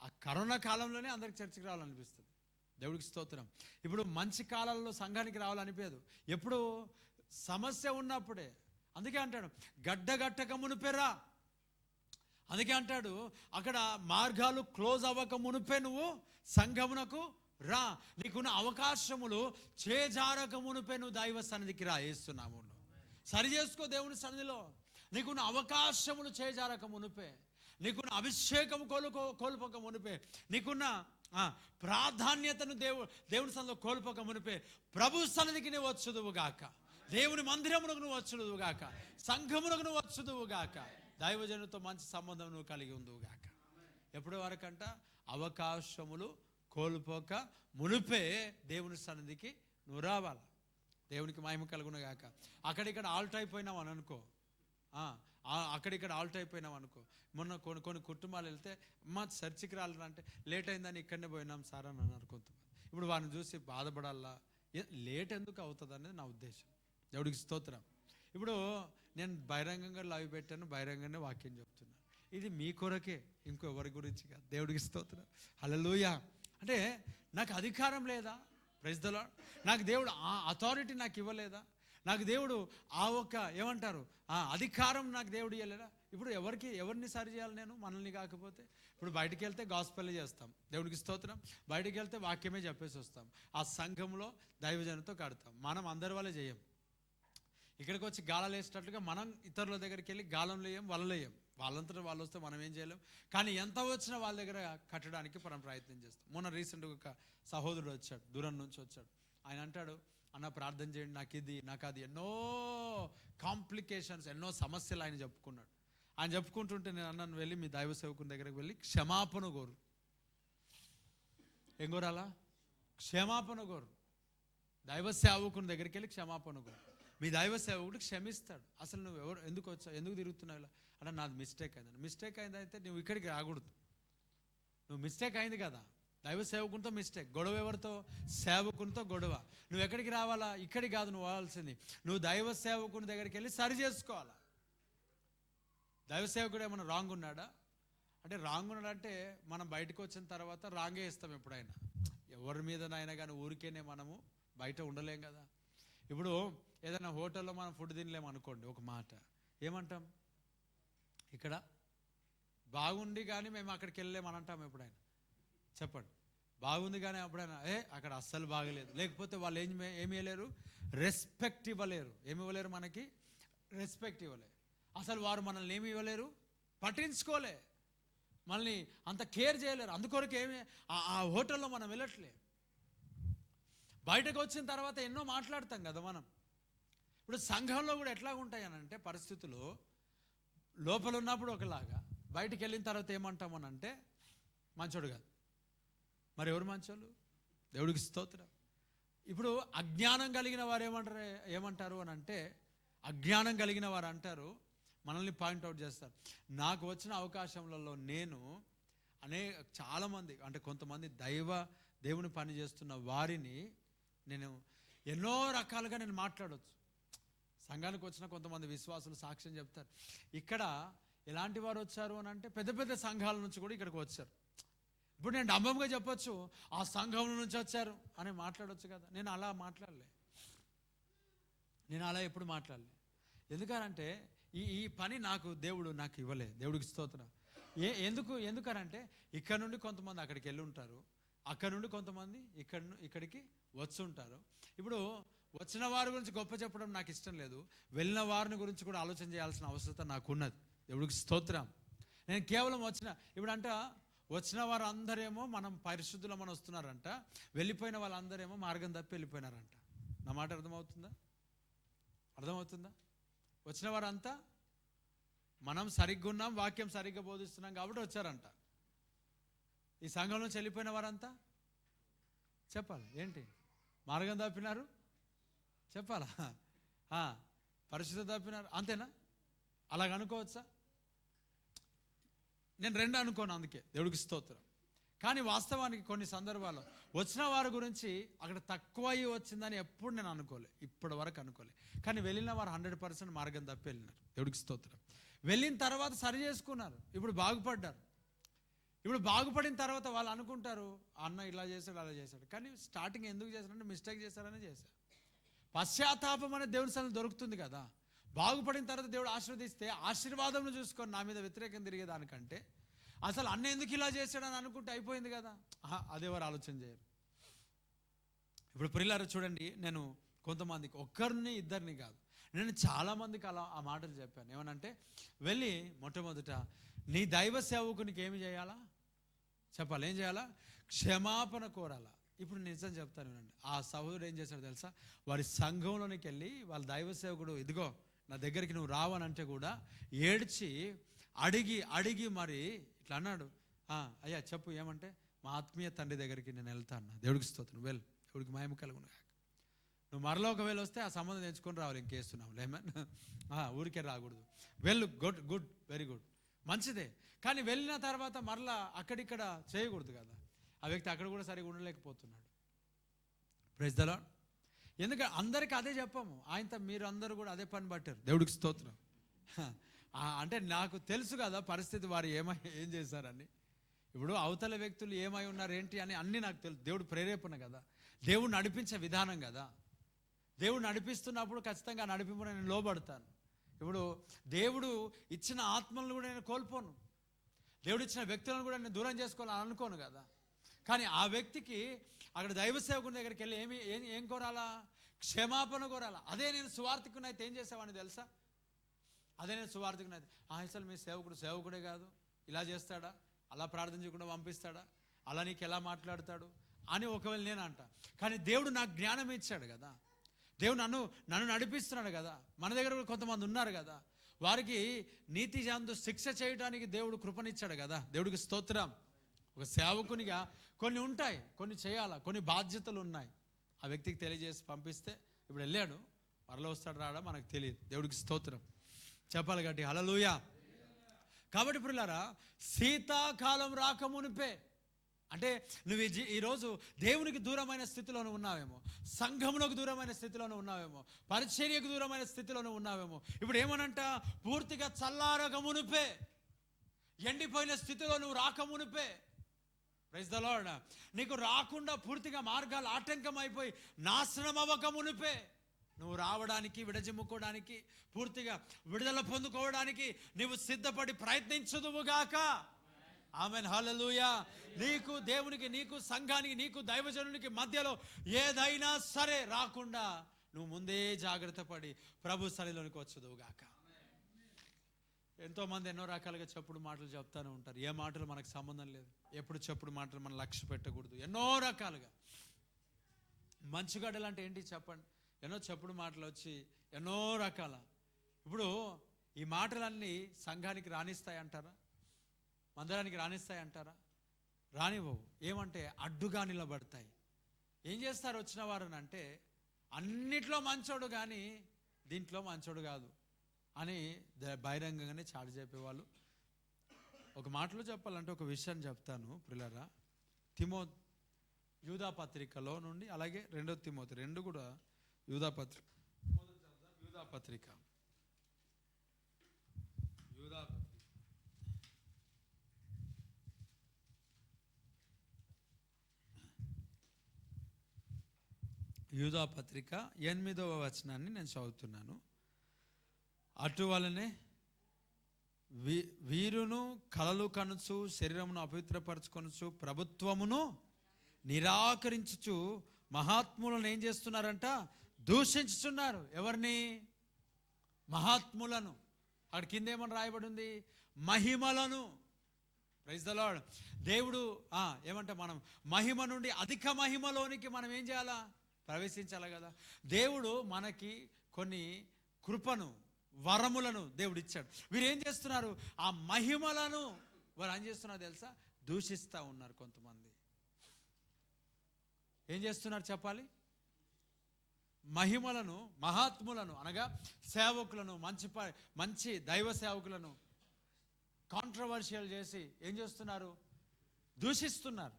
ఆ కరోనా కాలంలోనే అందరికి చర్చికి రావాలనిపిస్తుంది. దేవుడికి స్తోత్రం. ఇప్పుడు మంచి కాలంలో సంఘానికి రావాలనిపించదు, ఎప్పుడు సమస్య ఉన్నప్పుడే. అందుకే అంటాడు గడ్డగట్టక మునిపెరా. అందుకే అంటాడు అక్కడ మార్గాలు క్లోజ్ అవ్వక మునిపే నువ్వు సంఘమునకు రా. నీకున్న అవకాశములు చేజారక మునిపే నువ్వు దైవ సన్నిధికి రా. యేసు నామములో సరి చేసుకో దేవుని సన్నిధిలో. నీకున్న అవకాశములు చేజారక మునిపే, నీకున్న అభిషేకం కోల్పోక మునిపే, నీకున్న ప్రాధాన్యతను దేవుని సన్నిధిలో కోల్పోక మునిపే ప్రభు సన్నిధికి నువ్వు వచ్చుదువుగాక, దేవుని మందిరమునకు నువ్వు వచ్చుదువుగాక, సంఘమునకు నువ్వు వచ్చుదువుగాక, దైవజనుతో మంచి సంబంధం నువ్వు కలిగి ఉందువుగాక. ఎప్పటి వరకంట? అవకాశములు కోల్పోక మునిపే దేవుని సన్నిధికి నువ్వు రావాలి. దేవునికి మహిమ కలుగునుగాక. అక్కడిక్కడ ఆల్ట్ అయిపోయినావు అని అనుకో, అక్కడిక్కడ ఆల్ట్ అయిపోయినావు అనుకో. మొన్న కొన్ని కుటుంబాలు వెళ్తే అమ్మ చర్చికి రాలంటే లేట్ అయిందని ఇక్కడనే పోయినాం సార్ అని అన్నారు కొంతమంది. ఇప్పుడు వారిని చూసి బాధపడాలా? లేట్ ఎందుకు అవుతుంది అనేది నా ఉద్దేశం. దేవుడికి స్తోత్రం. ఇప్పుడు నేను బహిరంగంగా లైవ్ పెట్టాను, బహిరంగంగానే వాక్యం చెప్తున్నాను. ఇది మీ కొరకే, ఇంకో ఎవరి గురించి కాదు. దేవుడికి స్తోత్రం. హల్లెలూయా. అంటే నాకు అధికారం లేదా? Praise the lord. నాకు దేవుడు ఆ అథారిటీ నాకు ఇవ్వలేదా? నాకు దేవుడు ఆ ఒక్క ఏమంటారు అధికారం నాకు దేవుడు ఇవ్వలేదా? ఇప్పుడు ఎవరిని సరి చేయాలి నేను? మనల్ని కాకపోతే. ఇప్పుడు బయటికి వెళ్తే గాస్పెల్ చేస్తాం, దేవుడికి స్తోత్రం. బయటికి వెళ్తే వాక్యమే చెప్పేసి వస్తాం, ఆ సంఘంలో దైవజనంతో కడతాం. మనం అందరి వల్ల చేయం. ఇక్కడికి వచ్చి గాలాలు వేసేటట్లుగా మనం ఇతరుల దగ్గరికి వెళ్ళి గాలంలో వేయం, వలలో వేయం. వాళ్ళంతటా వాళ్ళు వస్తే మనం ఏం చేయలేం. కానీ ఎంత వచ్చినా వాళ్ళ దగ్గర కట్టడానికి మనం ప్రయత్నం చేస్తాం. మొన్న రీసెంట్గా ఒక సహోదరుడు వచ్చాడు, దూరం నుంచి వచ్చాడు. ఆయన అంటాడు, అన్న ప్రార్థన చేయండి, నాకు అది ఎన్నో కాంప్లికేషన్స్, ఎన్నో సమస్యలు ఆయన చెప్పుకున్నాడు. ఆయన చెప్పుకుంటుంటే నేను అన్నాను, వెళ్ళి మీ దైవ సేవకుని దగ్గరికి వెళ్ళి క్షమాపణ కోరు. ఏం కోరాలా? క్షమాపణ కోరు. దైవ సేవకుని దగ్గరికి వెళ్ళి క్షమాపణ కోరు. మీ దైవ సేవకుడు క్షమిస్తాడు. అసలు నువ్వు ఎందుకు వచ్చావు, ఎందుకు తిరుగుతున్నావు ఇలా అంటే, నాది మిస్టేక్ అయిందని. మిస్టేక్ అయిందైతే నువ్వు ఇక్కడికి రాకూడదు. నువ్వు మిస్టేక్ అయింది కదా, దైవ సేవకునితో మిస్టేక్. గొడవ ఎవరితో? సేవకునితో గొడవ. నువ్వు ఎక్కడికి రావాలా? ఇక్కడికి కాదు నువ్వు పోవాల్సింది. నువ్వు దైవ సేవకుని దగ్గరికి వెళ్ళి సరి చేసుకోవాలా. దైవ సేవకుడు ఏమన్నా రాంగ్ ఉన్నాడా అంటే, రాంగ్ ఉన్నాడంటే మనం బయటకు వచ్చిన తర్వాత రాంగే ఇస్తాం ఎప్పుడైనా. ఎవరి మీదనైనా కానీ ఊరికేనే మనము బయట ఉండలేం కదా. ఇప్పుడు ఏదైనా హోటల్లో మనం ఫుడ్ తినలేము అనుకోండి, ఒక మాట ఏమంటాం? ఇక్కడ బాగుండి కానీ మేము అక్కడికి వెళ్ళలేమని అంటాం ఎప్పుడైనా? చెప్పండి. బాగుంది కానీ ఎప్పుడైనా అక్కడ అస్సలు బాగలేదు. లేకపోతే వాళ్ళు ఏమి ఇవ్వలేరు? రెస్పెక్ట్ ఇవ్వలేరు. ఏమి ఇవ్వలేరు? మనకి రెస్పెక్ట్ ఇవ్వలేరు. అసలు వారు మనల్ని ఏమి ఇవ్వలేరు, పట్టించుకోలే, మనల్ని అంత కేర్ చేయలేరు. అందుకొరకు ఆ హోటల్లో మనం వెళ్ళట్లే. బయటకు వచ్చిన తర్వాత ఎన్నో మాట్లాడతాం కదా మనం. ఇప్పుడు సంఘంలో కూడా ఎట్లా ఉంటాయి అని అంటే పరిస్థితులు, లోపల ఉన్నప్పుడు ఒకలాగా, బయటికి వెళ్ళిన తర్వాత ఏమంటామనంటే మంచోడు కాదు. మరి ఎవరు మంచోళ్ళు? దేవుడికి స్తోత్రం. ఇప్పుడు అజ్ఞానం కలిగిన వారు ఏమంటారు అని అంటే, అజ్ఞానం కలిగిన వారు అంటారు, మనల్ని పాయింట్అవుట్ చేస్తారు. నాకు వచ్చిన అవకాశంలలో నేను చాలామంది అంటే కొంతమంది దేవుని పని చేస్తున్న వారిని నేను ఎన్నో రకాలుగా నేను మాట్లాడవచ్చు. సంఘానికి వచ్చిన కొంతమంది విశ్వాసులు సాక్ష్యం చెప్తారు, ఇక్కడ ఎలాంటి వారు వచ్చారు అని అంటే పెద్ద పెద్ద సంఘాల నుంచి కూడా ఇక్కడికి వచ్చారు. ఇప్పుడు నేను డంబంగా చెప్పొచ్చు, ఆ సంఘం నుంచి వచ్చారు అని మాట్లాడవచ్చు కదా. నేను అలా మాట్లాడలే, నేను అలా ఎప్పుడు మాట్లాడలే. ఎందుకనంటే ఈ పని దేవుడు నాకు ఇవ్వలే. దేవుడికి స్తోత్రం. ఎందుకనంటే ఇక్కడ నుండి కొంతమంది అక్కడికి వెళ్ళి ఉంటారు, అక్కడ నుండి కొంతమంది ఇక్కడికి వచ్చి ఉంటారు. ఇప్పుడు వచ్చిన వారి గురించి గొప్ప చెప్పడం నాకు ఇష్టం లేదు, వెళ్ళిన వారిని గురించి కూడా ఆలోచన చేయాల్సిన అవసరం నాకు ఉన్నది. దేవుడికి స్తోత్రం. నేను కేవలం వచ్చిన వారు అందరేమో మనం పరిశుద్ధులమని వస్తున్నారంట, వెళ్ళిపోయిన వాళ్ళందరేమో మార్గం తప్పి వెళ్ళిపోయినారంట. నా మాట అర్థమవుతుందా? వచ్చిన వారంతా మనం సరిగ్గా ఉన్నాం, వాక్యం సరిగ్గా బోధిస్తున్నాం కాబట్టి వచ్చారంట. ఈ సంఘం నుంచి వెళ్ళిపోయిన వారంతా చెప్పాలి ఏంటి? మార్గం తప్పినారు చెప్పాలా? పరిశుద్ధ తప్పినారు అంతేనా? అలాగ అనుకోవచ్చా? నేను రెండు అనుకోను, అందుకే దేవుడికి స్తోత్రం. కానీ వాస్తవానికి కొన్ని సందర్భాల్లో వచ్చిన వారి గురించి అక్కడ తక్కువ వచ్చిందని ఎప్పుడు నేను అనుకోలే, ఇప్పటి వరకు అనుకోలే. కానీ వెళ్ళిన వారు 100% మార్గం తప్పి వెళ్ళినారు. దేవుడికి స్తోత్రం. వెళ్ళిన తర్వాత సరి చేసుకున్నారు, ఇప్పుడు బాగుపడ్డారు. ఇప్పుడు బాగుపడిన తర్వాత వాళ్ళు అనుకుంటారు, అన్న ఇలా చేశాడు అలా చేశాడు. కానీ స్టార్టింగ్ ఎందుకు చేశారంటే మిస్టేక్ చేశారని చేశారు. పశ్చాత్తాపం అనేది దేవుని సన్నిధిలో దొరుకుతుంది కదా. బాగుపడిన తర్వాత దేవుడు ఆశీర్వదిస్తే ఆశీర్వాదం చూసుకొని నా మీద వ్యతిరేకం తిరిగేదానికంటే అసలు అన్న ఎందుకు ఇలా చేశాడని అనుకుంటే అయిపోయింది కదా. అదేవారు ఆలోచన చేయరు. ఇప్పుడు ప్రియులారా చూడండి, నేను కొంతమందికి ఒక్కరిని ఇద్దరిని కాదు, నేను చాలామందికి అలా ఆ మాటలు చెప్పాను. ఏమనంటే, వెళ్ళి మొట్టమొదట నీ దైవ సేవకునికి ఏమి చేయాలా చెప్పాలి, ఏం చేయాలా, క్షమాపణ కోరాలా. ఇప్పుడు నిజం చెప్తాను వినండి. ఆ సహోదరుడు ఏం చేశాడు తెలుసా, వారి సంఘంలోనికి వెళ్ళి వాళ్ళ దైవ సేవకుడు ఇదిగో నా దగ్గరికి నువ్వు రావనంటే కూడా ఏడ్చి అడిగి మరి ఇట్లా అన్నాడు, అయ్యా చెప్పు ఏమంటే, మా ఆత్మీయ తండ్రి దగ్గరికి నేను వెళ్తాను, దేవుడికి స్తోత్రం, వెళ్ళు, దేవుడికి మహిమ కలుగును గాక. నువ్వు మరలో ఒకవేళ వస్తే ఆ సంబంధం తెచ్చుకొని రావాలి, ఇంకేస్తున్నావు లేమన్, ఊరికే రాకూడదు, వెళ్ళు, గుడ్ వెరీ గుడ్, మంచిదే. కానీ వెళ్ళిన తర్వాత మరలా అక్కడిక్కడ చేయకూడదు కదా. ఆ వ్యక్తి అక్కడ కూడా సరిగా ఉండలేకపోతున్నాడు. Praise the lord. ఎందుకంటే అందరికీ అదే చెప్పాము, ఆయనతో మీరు అందరూ కూడా అదే పని పట్టారు, దేవుడికి స్తోత్రం. అంటే నాకు తెలుసు కదా పరిస్థితి, వారు ఏం చేశారని. ఇప్పుడు అవతల వ్యక్తులు ఏమై ఉన్నారు ఏంటి అని అన్నీ నాకు తెలుసు. దేవుడు ప్రేరేపణ కదా, దేవుడు నడిపించే విధానం కదా. దేవుడు నడిపిస్తున్నప్పుడు ఖచ్చితంగా నడిపింపు నేను లోబడతాను. ఇప్పుడు దేవుడు ఇచ్చిన ఆత్మలను కూడా నేను కోల్పోను, దేవుడు ఇచ్చిన వ్యక్తులను కూడా నేను దూరం చేసుకోవాలని అనుకోను కదా. కానీ ఆ వ్యక్తికి అక్కడ దైవ సేవకుని దగ్గరికి వెళ్ళి ఏం కోరాలా, క్షమాపణ కోరాలా. అదే నేను సువార్థికుని అయితే ఏం చేసేవాడిని తెలుసా, అదే నేను సువార్థికుని అయితే, అసలు మీ సేవకుడే కాదు, ఇలా చేస్తాడా, అలా ప్రార్థన చేయకుండా పంపిస్తాడా, అలా నీకు ఎలా మాట్లాడతాడు అని ఒకవేళ నేను అంట. కానీ దేవుడు నాకు జ్ఞానం ఇచ్చాడు కదా, దేవుడు నన్ను నడిపిస్తున్నాడు కదా. మన దగ్గర కూడా కొంతమంది ఉన్నారు కదా, వారికి నీతి జాంతు శిక్ష చేయడానికి దేవుడు కృపనిచ్చాడు కదా, దేవుడికి స్తోత్రం. ఒక సేవకునిగా కొన్ని ఉంటాయి, కొన్ని చేయాలా, కొన్ని బాధ్యతలు ఉన్నాయి. ఆ వ్యక్తికి తెలియజేసి పంపిస్తే ఇప్పుడు వెళ్ళాడు, మరలో వస్తాడు రాడా మనకు తెలియదు, దేవుడికి స్తోత్రం చెప్పాలి గట్టి హల్లెలూయా. కాబట్టి ప్రియులారా, శీతాకాలం రాకమునిపే, అంటే నువ్వు ఈరోజు దేవునికి దూరమైన స్థితిలోనే ఉన్నావేమో, సంఘమునకు దూరమైన స్థితిలోనే ఉన్నావేమో, పరిచర్యకు దూరమైన స్థితిలోనే ఉన్నావేమో. ఇప్పుడు ఏమనంట, పూర్తిగా చల్లారకమునిపే, ఎండిపోయిన స్థితిలో నువ్వు రాకమునిపే, ప్రైజ్ ది లార్డ్, నీకు రాకుండా పూర్తిగా మార్గాలు ఆటంకం అయిపోయి నాశనం అవ్వకమునిపే నువ్వు రావడానికి, విడజిమ్ముకోవడానికి, పూర్తిగా విడుదల పొందుకోవడానికి నీవు సిద్ధపడి ప్రయత్నించుదువుగాక. ఆమేన్ హల్లెలూయా. నీకు దేవునికి, నీకు సంఘానికి, నీకు దైవజనునికి మధ్యలో ఏదైనా సరే రాకుండా నువ్వు ముందే జాగ్రత్త పడి ప్రభు సన్నిధిలోనికి వచ్చుదువుగాక. ఎంతోమంది ఎన్నో రకాలుగా చెప్పుడు మాటలు చెప్తానే ఉంటారు. ఏ మాటలు మనకు సంబంధం లేదు, ఎప్పుడు చెప్పుడు మాటలు మనం లక్ష్య పెట్టకూడదు. ఎన్నో రకాలుగా మంచుగడ్డలు అంటే ఏంటి చెప్పండి, ఎన్నో చెప్పుడు మాటలు వచ్చి ఎన్నో రకాల. ఇప్పుడు ఈ మాటలన్నీ సంఘానికి రాణిస్తాయంటారా, మందిరానికి రాణిస్తాయంటారా? రానివ్వవు. ఏమంటే అడ్డుగా నిలబడతాయి. ఏం చేస్తారు వచ్చిన వారు అంటే, అన్నిట్లో మంచోడు కానీ దీంట్లో మంచోడు కాదు అని బహిరంగంగానే చాటి చెప్పేవాళ్ళు. ఒక మాటలో చెప్పాలంటే ఒక విషయం చెప్తాను ప్రియులారా. యూదా పత్రికలో నుండి, అలాగే 2 తిమోతి 2 కూడా యూదా పత్రిక, యూదా పత్రిక 8వ వచనాన్ని నేను చదువుతున్నాను. అటువలనే వీరును కలలు కనుచు, శరీరమును అపవిత్రపరచుకొనుచు, ప్రభుత్వమును నిరాకరించుచు మహాత్ములను ఏం చేస్తున్నారంట, దూషించుచున్నారు. ఎవరిని? మహాత్ములను. అక్కడ కింద ఏమని రాయబడి ఉంది, మహిమలను. Praise the Lord. దేవుడు ఏమంటే మనం మహిమ నుండి అధిక మహిమలోనికి మనం ఏం చేయాలా, ప్రవేశించాలి కదా. దేవుడు మనకి కొన్ని కృపను, వరములను దేవుడు ఇచ్చాడు. వీరు ఏం చేస్తున్నారు, ఆ మహిమలను వారు ఏం చేస్తున్నారు తెలుసా, దూషిస్తూ ఉన్నారు. కొంతమంది ఏం చేస్తున్నారు చెప్పాలి, మహిమలను, మహాత్ములను అనగా సేవకులను, మంచి దైవ సేవకులను కాంట్రవర్షియల్ చేసి ఏం చేస్తున్నారు, దూషిస్తున్నారు,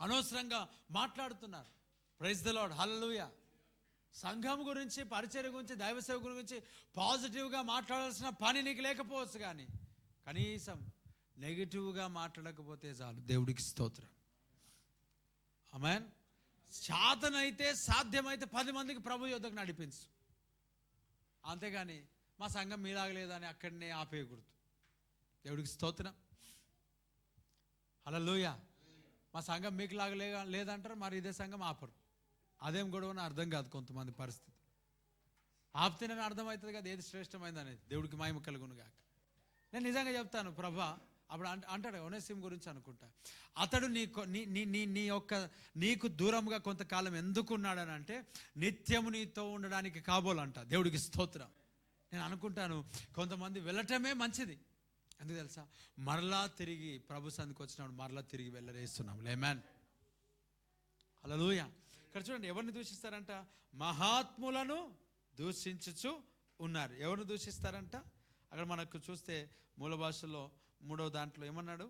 అనవసరంగా మాట్లాడుతున్నారు. ప్రైజ్ ది లార్డ్ హల్లెలూయా. సంఘం గురించి, పరిచర్య గురించి, దైవ సేవ గురించి పాజిటివ్గా మాట్లాడాల్సిన పని నీకు లేకపోవచ్చు, కానీ కనీసం నెగిటివ్గా మాట్లాడకపోతే చాలు, దేవుడికి స్తోత్రం. ఆమేన్. శాతనైతే, సాధ్యమైతే 10 మందికి ప్రభు యొద్దకు నడిపించు, అంతేగాని మా సంఘం మీలాగలేదని అక్కడనే ఆపేయకూడదు. దేవుడికి స్తోత్రం హల్లెలూయా. మా సంఘం మీకు లాగా లేదంటారు, మరి ఇదే సంఘం ఆపరు. అదేం గొడవని అర్థం కాదు కొంతమంది పరిస్థితి. ఆప్తేనే అర్థమవుతుంది కదా ఏది శ్రేష్టమైంది అనేది. దేవుడికి మహిమ కలుగును గాక. నేను నిజంగా చెప్తాను ప్రభా. అప్పుడు అంటాడు ఒనేసిము గురించి అనుకుంటా, అతడు నీ యొక్క నీకు దూరంగా కొంతకాలం ఎందుకున్నాడని అంటే నిత్యము నీతో ఉండడానికి కాబోలంట. దేవుడికి స్తోత్రం. నేను అనుకుంటాను కొంతమంది వెళ్ళటమే మంచిది. ఎందుకు తెలుసా? మరలా తిరిగి ప్రభు సంధికి వచ్చినప్పుడు మరలా తిరిగి వెళ్ళరేస్తున్నాం. ఆమేన్, హల్లెలూయా. ఇక్కడ చూడండి, ఎవరిని దూషిస్తారంట? మహాత్ములను దూషించుచు ఉన్నారు. ఎవరిని దూషిస్తారంట? అక్కడ మనకు చూస్తే మూల భాషలో 3వ దాంట్లో ఏమన్నాడు?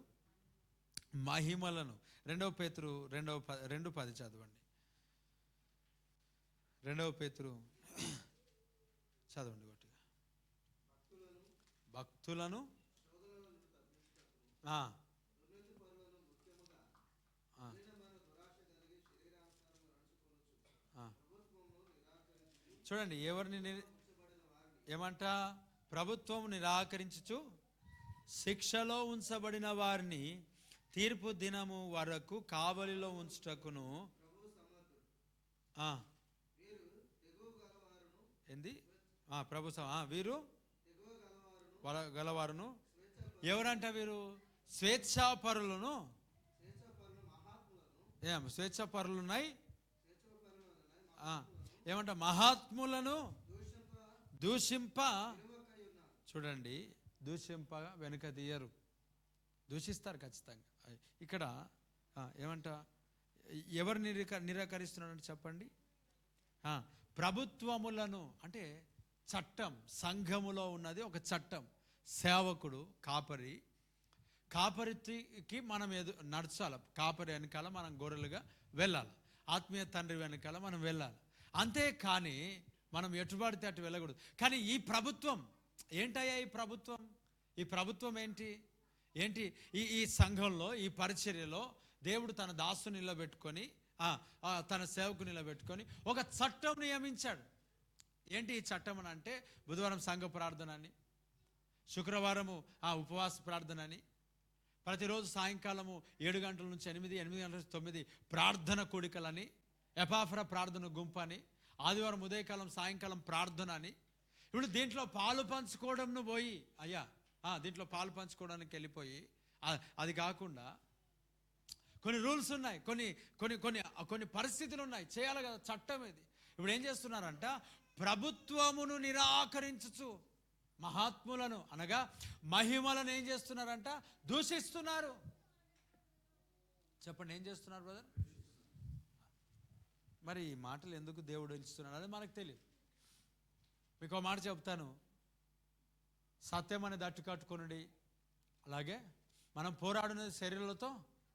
మహిమలను. 2 పేతురు 2:10 చదవండి. 2 పేతురు చదవండి గట్టిగా. భక్తులను చూడండి, ఎవరిని ఏమంట? ప్రభుత్వం నిరాకరించుచు శిక్షలో ఉంచబడిన వారిని తీర్పు దినము వరకు కావలిలో ఉంచుటకును ఏంది ప్రభు వీరు గలవారును. ఎవరంట వీరు? స్వేచ్ఛాపరులను. స్వేచ్ఛాపరులున్నాయి. ఏమంట? మహాత్ములను దూషింప. చూడండి, దూషింప వెనుక తీయరు, దూషిస్తారు ఖచ్చితంగా. ఇక్కడ ఏమంట? ఎవరు నిరాకరిస్తున్నారంటే చెప్పండి. ప్రభుత్వములను అంటే చట్టం. సంఘములో ఉన్నది ఒక చట్టం. సేవకుడు కాపరికి మనం నడచాలి. కాపరి వెనకాల మనం గొర్రెలుగా వెళ్ళాలి. ఆత్మీయ తండ్రి వెనకాల మనం వెళ్ళాలి. అంతేకాని మనం ఎటుబడితే అటు వెళ్ళకూడదు. కానీ ఈ ప్రభుత్వం ఏంటయ్యా? ఈ ప్రభుత్వం ఏంటి? ఈ సంఘంలో, ఈ పరిచర్యలో దేవుడు తన దాసుని నిలబెట్టుకొని, తన సేవకు నిలబెట్టుకొని ఒక చట్టం నియమించాడు. ఏంటి ఈ చట్టం అని అంటే, బుధవారం సంఘ ప్రార్థన అని, శుక్రవారము ఉపవాస ప్రార్థన అని, ప్రతిరోజు సాయంకాలము 7 గంటల నుంచి 8 గంటల నుంచి 9 ప్రార్థన కూడికలని, ఎపాఫ్రా ప్రార్థన గుంపు అని, ఆదివారం ఉదయకాలం సాయంకాలం ప్రార్థన అని. ఇప్పుడు దీంట్లో పాలు పంచుకోవడంను పోయి దీంట్లో పాలు పంచుకోవడానికి వెళ్ళిపోయి, అది కాకుండా కొన్ని రూల్స్ ఉన్నాయి, కొన్ని పరిస్థితులు ఉన్నాయి, చేయాలి కదా, చట్టం ఇది. ఇప్పుడు ఏం చేస్తున్నారంట? ప్రభుత్వమును నిరాకరించుచు మహాత్ములను అనగా మహిమలను ఏం చేస్తున్నారంట? దూషిస్తున్నారు. చెప్పండి, ఏం చేస్తున్నారు బ్రదర్? మరి ఈ మాటలు ఎందుకు దేవుడు ఎంచుతున్నాడు అది మనకు తెలియదు. మీకు మాట చెప్తాను, సత్యం అనే దట్టు కట్టుకొనుడి. అలాగే మనం పోరాడునేది శరీరాలతో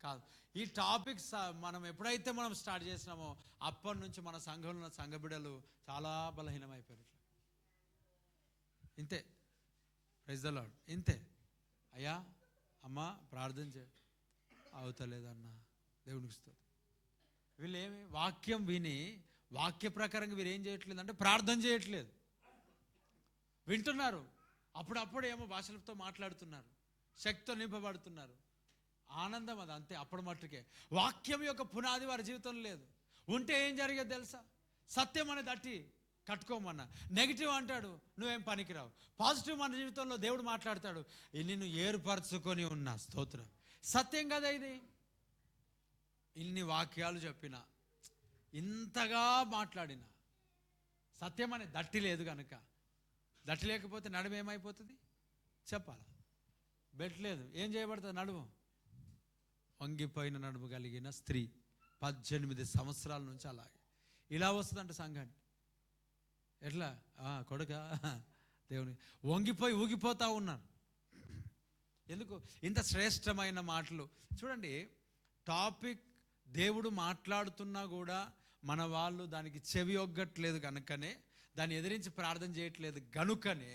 కాదు. ఈ టాపిక్స్ మనం ఎప్పుడైతే స్టార్ట్ చేసినామో అప్పటి నుంచి మన సంఘంలో ఉన్న సంఘ బిడ్డలు చాలా బలహీనమైపోయారు. ఇంతే, ప్రైజ్ ది లార్డ్. ఇంతే, అయ్యా అమ్మ ప్రార్థన చే అవుతలేదన్నా, దేవునికి ఇస్తుంది. వీళ్ళేమి వాక్యం విని వాక్య ప్రకారంగా వీరు ఏం చేయట్లేదు అంటే ప్రార్థన చేయట్లేదు. వింటున్నారు, అప్పుడప్పుడు ఏమో భాషలతో మాట్లాడుతున్నారు, శక్తితో నింపబడుతున్నారు. ఆనందం అది, అంతే. అప్పుడు మట్టుకే వాక్యం యొక్క పునాది వారి జీవితంలో లేదు. ఉంటే ఏం జరిగేది తెలుసా? సత్యం అనేది దట్టి కట్టుకోమన్నా. నెగిటివ్ అంటాడు, నువ్వేం పనికిరావు. పాజిటివ్ మన జీవితంలో దేవుడు మాట్లాడతాడు, నిన్ను ఏర్పరచుకొని ఉన్నా. స్తోత్రం. సత్యం కదా ఇది. ఇన్ని వాక్యాలు చెప్పినా, ఇంతగా మాట్లాడినా, సత్యం అనే దట్టి లేదు కనుక, దట్టి లేకపోతే నడుము ఏమైపోతుంది చెప్పాలా? బెట్ లేదు, ఏం చేయబడుతుంది? నడుము వంగిపోయిన నడుము కలిగిన స్త్రీ 18 సంవత్సరాల నుంచి అలాగే ఇలా వస్తుందంట సంఘాన్ని. ఎట్లా కొడుక దేవుని వంగిపోయి ఊగిపోతా ఉన్నారు. ఎందుకు? ఇంత శ్రేష్టమైన మాటలు చూడండి. టాపిక్ దేవుడు మాట్లాడుతున్నా కూడా మన వాళ్ళు దానికి చెవి ఒగ్గట్లేదు కనుకనే, దాన్ని ఎదిరించి ప్రార్థన చేయట్లేదు గనుకనే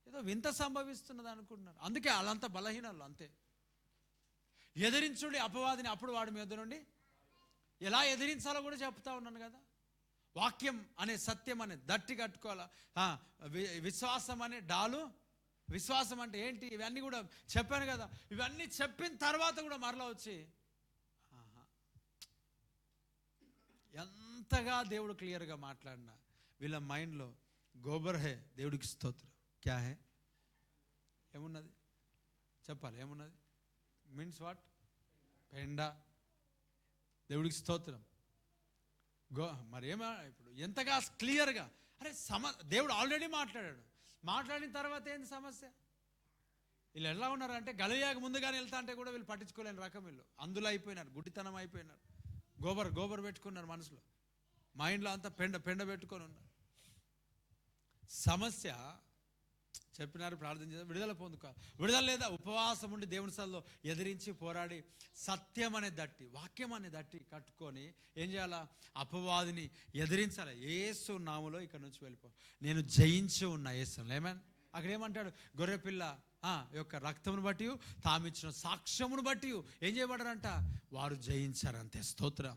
ఏదో వింత సంభవిస్తున్నది అనుకుంటున్నారు. అందుకే వాళ్ళంతా బలహీనలు. అంతే. ఎదిరించుడి అపవాదిని, అప్పుడు వాడి మీద నుండి ఎలా ఎదిరించాలో కూడా చెప్తా ఉన్నాను కదా. వాక్యం అనే సత్యం అనే దట్టి కట్టుకోవాలా. విశ్వాసం అనే డాలు. విశ్వాసం అంటే ఏంటి? ఇవన్నీ కూడా చెప్పాను కదా. ఇవన్నీ చెప్పిన తర్వాత కూడా మరలా వచ్చి ఎంతగా దేవుడు క్లియర్గా మాట్లాడినా వీళ్ళ మైండ్లో గోబర్ హే, దేవుడికి స్తోత్రం. క్యా హే, ఏమున్నది చెప్పాలి, ఏమున్నది? Means what? పెండ. దేవుడికి స్తోత్రం. మరి ఇప్పుడు ఎంతగా క్లియర్గా అరే దేవుడు ఆల్రెడీ మాట్లాడిన తర్వాత ఏంది సమస్య? వీళ్ళు ఎలా ఉన్నారంటే గలియాకు ముందుగానే వెళ్తా అంటే కూడా వీళ్ళు పట్టించుకోలేని రకం. వీళ్ళు అందులో అయిపోయినారు, గుడ్డితనం అయిపోయినారు. గోబర్ పెట్టుకున్నారు మనసులో, మైండ్లో అంతా పెండ పెట్టుకొని ఉన్నారు. సమస్య చెప్పినారు, ప్రార్థన చేద్దాం, విడుదల పొందుకోవాలి. విడుదల లేదా ఉపవాసం ఉండి దేవుని సన్నిధిలో ఎదిరించి పోరాడి సత్యం అనే దట్టి, వాక్యం అనే దట్టి కట్టుకొని ఏం చేయాలా? అపవాదిని ఎదిరించాలి. యేసు నామములో ఇక్కడ నుంచి వెళ్ళిపో, నేను జయించి ఉన్న యేసు. ఏమన్ అక్కడ ఏమంటాడు? గొర్రెపిల్ల యొక్క రక్తమును బట్టి, తామిచ్చిన సాక్ష్యమును బట్టి ఏం చేయబడ్డారంట? వారు జయించారు. అంతే. స్తోత్రం.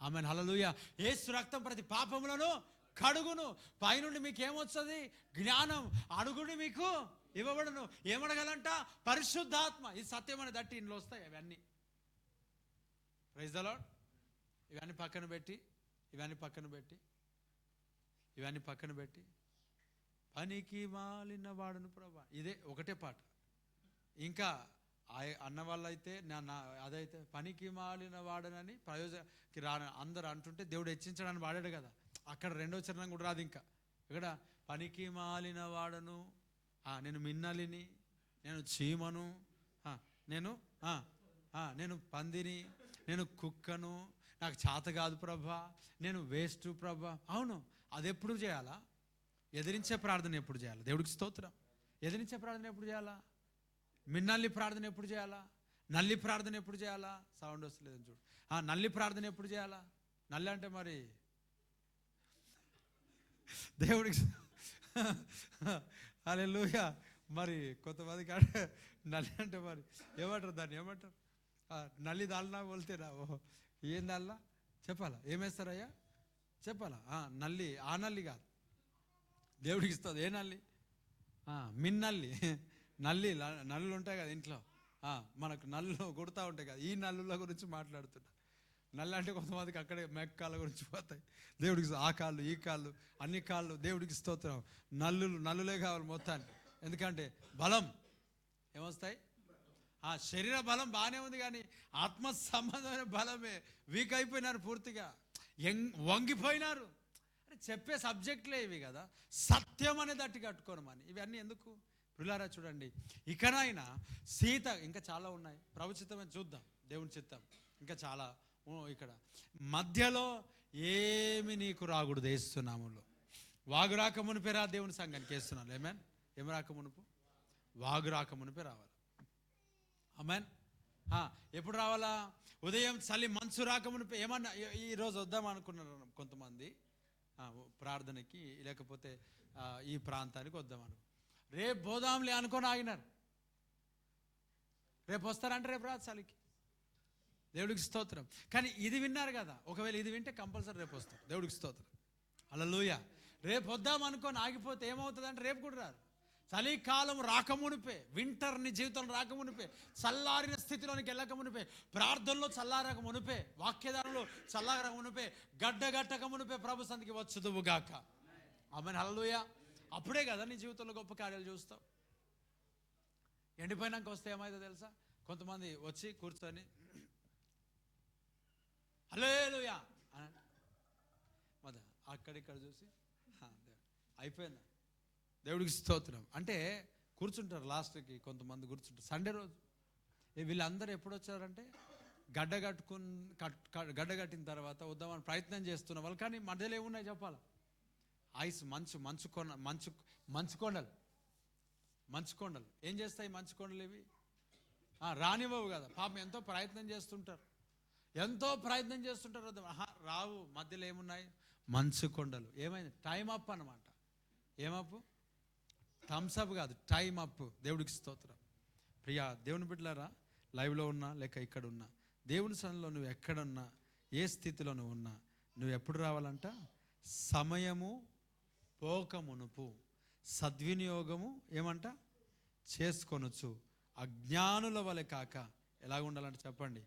ఆమేన్. హల్లెలూయా. యేసు రక్తం ప్రతి పాపములను కడుగును. పైనుండి మీకు ఏమొస్తుంది? జ్ఞానం. అడుగుని మీకు ఇవ్వబడును. ఏమడగలంట? పరిశుద్ధాత్మ. ఈ సత్యం అనే దట్టి ఇంట్లో వస్తాయి. అవన్నీ ప్రైజ్ ది లార్డ్. ఇవన్నీ పక్కన పెట్టి పనికి మాలిన వాడును ప్రభా, ఇదే ఒకటే పాట. ఇంకా అన్న వాళ్ళైతే అదైతే పనికి మాలిన వాడనని ప్రయోజనకి అందరూ అంటుంటే దేవుడు హెచ్చించడానికి వాడాడు కదా. అక్కడ రెండో చరణం కూడా రాదు. ఇంకా ఇక్కడ పనికి మాలిన వాడను, నేను మిన్నలిని, నేను చీమను, నేను పందిని, నేను కుక్కను, నాకు చేత కాదు ప్రభా, నేను వేస్ట్ ప్రభా. అవును, అది ఎప్పుడు చేయాలా? ఎదిరించే ప్రార్థన ఎప్పుడు చేయాలి? దేవుడికి స్తోత్రం. ఎదిరించే ప్రార్థన ఎప్పుడు చేయాలా? మిన్నల్లి ప్రార్థన ఎప్పుడు చేయాలా? నల్లి ప్రార్థన ఎప్పుడు చేయాలా? సౌండ్ వస్తలేదని చూడు. నల్లి ప్రార్థన ఎప్పుడు చేయాలా? నల్లి అంటే మరి దేవుడికి హల్లెలూయా. మరి కొంతమందికి అంటే నల్లి అంటే మరి ఏమంటారు? దాన్ని ఏమంటారు? నల్లి దాల్నా వెళ్తేరా? ఓహో, ఏం దాల్లా చెప్పాలా? ఏమేస్తారయ్యా చెప్పాలా? నల్లి, ఆ నల్లి కాదు, దేవుడికి ఇస్తుంది. ఏ నల్లి? మిన్నల్లి. నల్లులు ఉంటాయి కదా ఇంట్లో, మనకు నల్లు కొడుతూ ఉంటాయి కదా. ఈ నల్లుల గురించి మాట్లాడుతున్నా. నల్లి అంటే కొంతమందికి అక్కడే మెక్కాల గురించి పోతాయి. దేవుడికి ఆ కాళ్ళు, ఈ కాళ్ళు, అన్ని కాళ్ళు దేవుడికి స్తోత్రం. నల్లులే కావాలి మొత్తానికి. ఎందుకంటే బలం ఏమొస్తాయి? శరీర బలం బాగానే ఉంది, కానీ ఆత్మ సంబంధమైన బలమే వీక్ అయిపోయినారు, పూర్తిగా వంగిపోయినారు. చెప్పే సబ్జెక్టులే ఇవి కదా. సత్యం అనేది అట్టి కట్టుకోనమని. ఇవన్నీ ఎందుకు? పిల్లారా చూడండి, ఇకనైనా సీత, ఇంకా చాలా ఉన్నాయి. ప్రభు చిత్తమే చూద్దాం, దేవుని చిత్తం ఇంకా చాలా. ఇక్కడ మధ్యలో ఏమి నీకు రాకూడదు వేస్తున్నాములో. వాగు రాక మునిపే రా దేవుని సంఘానికి వేస్తున్నాను. ఏమేన్? ఏమి రాక మునుపు? వాగు రాక మునిపే రావాలి. ఆమేన్. ఎప్పుడు రావాలా? ఉదయం చలి మంచు రాక మునిపే. ఏమన్నా ఈరోజు వద్దాం అనుకున్నారు కొంతమంది ప్రార్థనకి, లేకపోతే ఈ ప్రాంతానికి వద్దామను. రేపు పోదాంలే అనుకొని ఆగినారు. రేపు వస్తారంటే రేపు రాదు చలికి. దేవుడికి స్తోత్రం. కానీ ఇది విన్నారు కదా, ఒకవేళ ఇది వింటే కంపల్సరీ రేపు వస్తారు. దేవుడికి స్తోత్రం. హల్లెలూయా. రేపు వద్దాం అనుకొని ఆగిపోతే ఏమవుతుంది అంటే రేపు కూడా రారు. చలికాలం రాకమునిపే, వింటర్ నీ జీవితంలో రాకమునిపే, చల్లారిన స్థితిలోనికి వెళ్ళక మునిపే, ప్రార్థనలో చల్లారక మునిపే, వాక్యదానంలో చల్లారక మునిపే, గడ్డగట్టక మునిపే ప్రభు సంధికి వచ్చుదువుగాక. ఆమేన్. హల్లెలూయా. అప్పుడే కదా నీ జీవితంలో గొప్ప కార్యాలు చూస్తావు. ఎండిపోయినాక వస్తే ఏమైందో తెలుసా? కొంతమంది వచ్చి కూర్చొని హల్లెలూయా అని మొదలు అక్కడిక్కడ చూసి అయిపోయిందా దేవుడికి స్తోత్రం అంటే కూర్చుంటారు. లాస్ట్కి కొంతమంది కూర్చుంటారు సండే రోజు. వీళ్ళందరూ ఎప్పుడు వచ్చారంటే గడ్డగట్టిన తర్వాత వద్దామని ప్రయత్నం చేస్తున్న వాళ్ళు. కానీ మధ్యలో ఏమున్నాయి చెప్పాలా? ఐస్, మంచు కొండలు ఏం చేస్తాయి? మంచు కొండలు ఇవి రానివ్వవు కదా. పాపం ఎంతో ప్రయత్నం చేస్తుంటారు. రావు. మధ్యలో ఏమున్నాయి? మంచు కొండలు. ఏమైంది? టైం అప్ అన్నమాట. ఏమప్పు? థమ్స్అప్ కాదు, టైం అప్. దేవుడికి స్తోత్రం. ప్రియా దేవుని బిడ్డలారా, లైవ్లో ఉన్నా లేక ఇక్కడ ఉన్నా, దేవుని సన్నిధిలో నువ్వు ఎక్కడున్నా, ఏ స్థితిలో నువ్వు ఉన్నా, నువ్వు ఎప్పుడు రావాలంట? సమయము పోకమునుపు సద్వినియోగము ఏమంట చేసుకొనొచ్చు. అజ్ఞానుల వలె కాక ఎలాగ ఉండాలంటే చెప్పండి?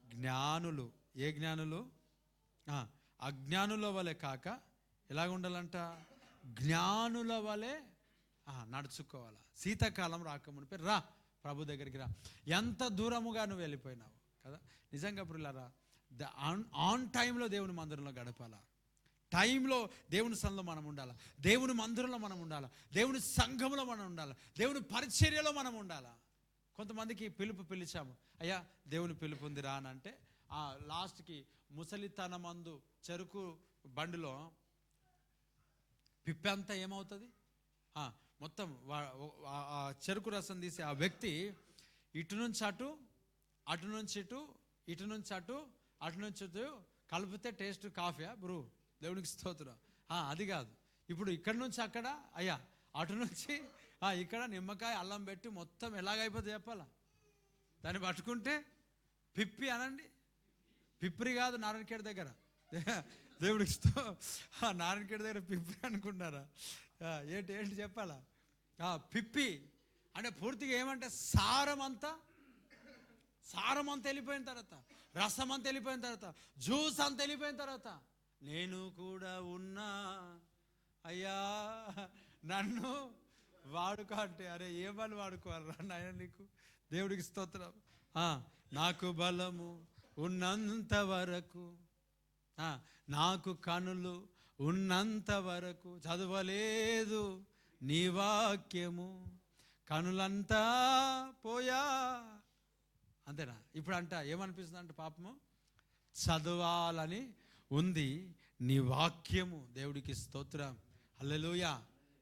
జ్ఞానులు. ఏ జ్ఞానులు? అజ్ఞానుల వలె కాక ఎలాగ ఉండాలంట? జ్ఞానుల వలె నడుచుకోవాలా. శీతాకాలం రాకమునిపై రా, ప్రభు దగ్గరికి రా. ఎంత దూరముగా నువ్వు వెళ్ళిపోయినావు కదా. నిజంగా పిల్లరా, ఆన్ టైంలో దేవుని మందిరంలో గడపాలా. టైంలో దేవుని సన్నిధిలో మనం ఉండాలా, దేవుని మందిరంలో మనం ఉండాలా, దేవుని సంఘంలో మనం ఉండాలా, దేవుని పరిచర్యలో మనం ఉండాలా. కొంతమందికి పిలిచాము, అయ్యా దేవుని పిలుపు ఉంది రా అని అంటే లాస్ట్కి ముసలితనమందు చెరుకు బండిలో పిప్పంతా ఏమవుతుంది, మొత్తం చెరుకు రసం తీసి ఆ వ్యక్తి ఇటు నుంచి అటు, అటు నుంచి ఇటు, ఇటు నుంచి అటు, అటు నుంచి ఇటు కలిపితే టేస్ట్ కాఫీయా బ్రూ? దేవునికి స్తోత్రం. అది కాదు. ఇప్పుడు ఇక్కడ నుంచి అక్కడ, అయ్యా అటు నుంచి ఇక్కడ నిమ్మకాయ అల్లం పెట్టి మొత్తం ఎలాగైపోతుంది చెప్పాలా. దాన్ని పట్టుకుంటే పిప్పి అనండి. పిప్రి కాదు నారాయణఖేడ్ దగ్గర, దేవుడికి నారాయణఖేడ్ దగ్గర పిప్పి అనుకుంటారా? ఏంటి చెప్పాలా? పిప్పి అంటే పూర్తిగా ఏమంటే సారం అంతా వెళ్ళిపోయిన తర్వాత, రసం అంతా వెళ్ళిపోయిన తర్వాత, జ్యూస్ అంతా వెళ్ళిపోయిన తర్వాత, నేను కూడా ఉన్నా అయ్యా నన్ను వాడుకో అంటే, అరే ఏమని వాడుకోవాలరా నాయన నీకు? దేవుడికి స్తోత్రం. నాకు బలము ఉన్నంత వరకు, నాకు కనులు ఉన్నంత వరకు చదవలేదు నీ వాక్యము, కనులంతా పోయా. అంతేనా? ఇప్పుడు ఏమనిపిస్తుంది అంటే పాపము చదవాలని ఉంది నీ వాక్యము. దేవుడికి స్తోత్రం. హల్లెలూయా.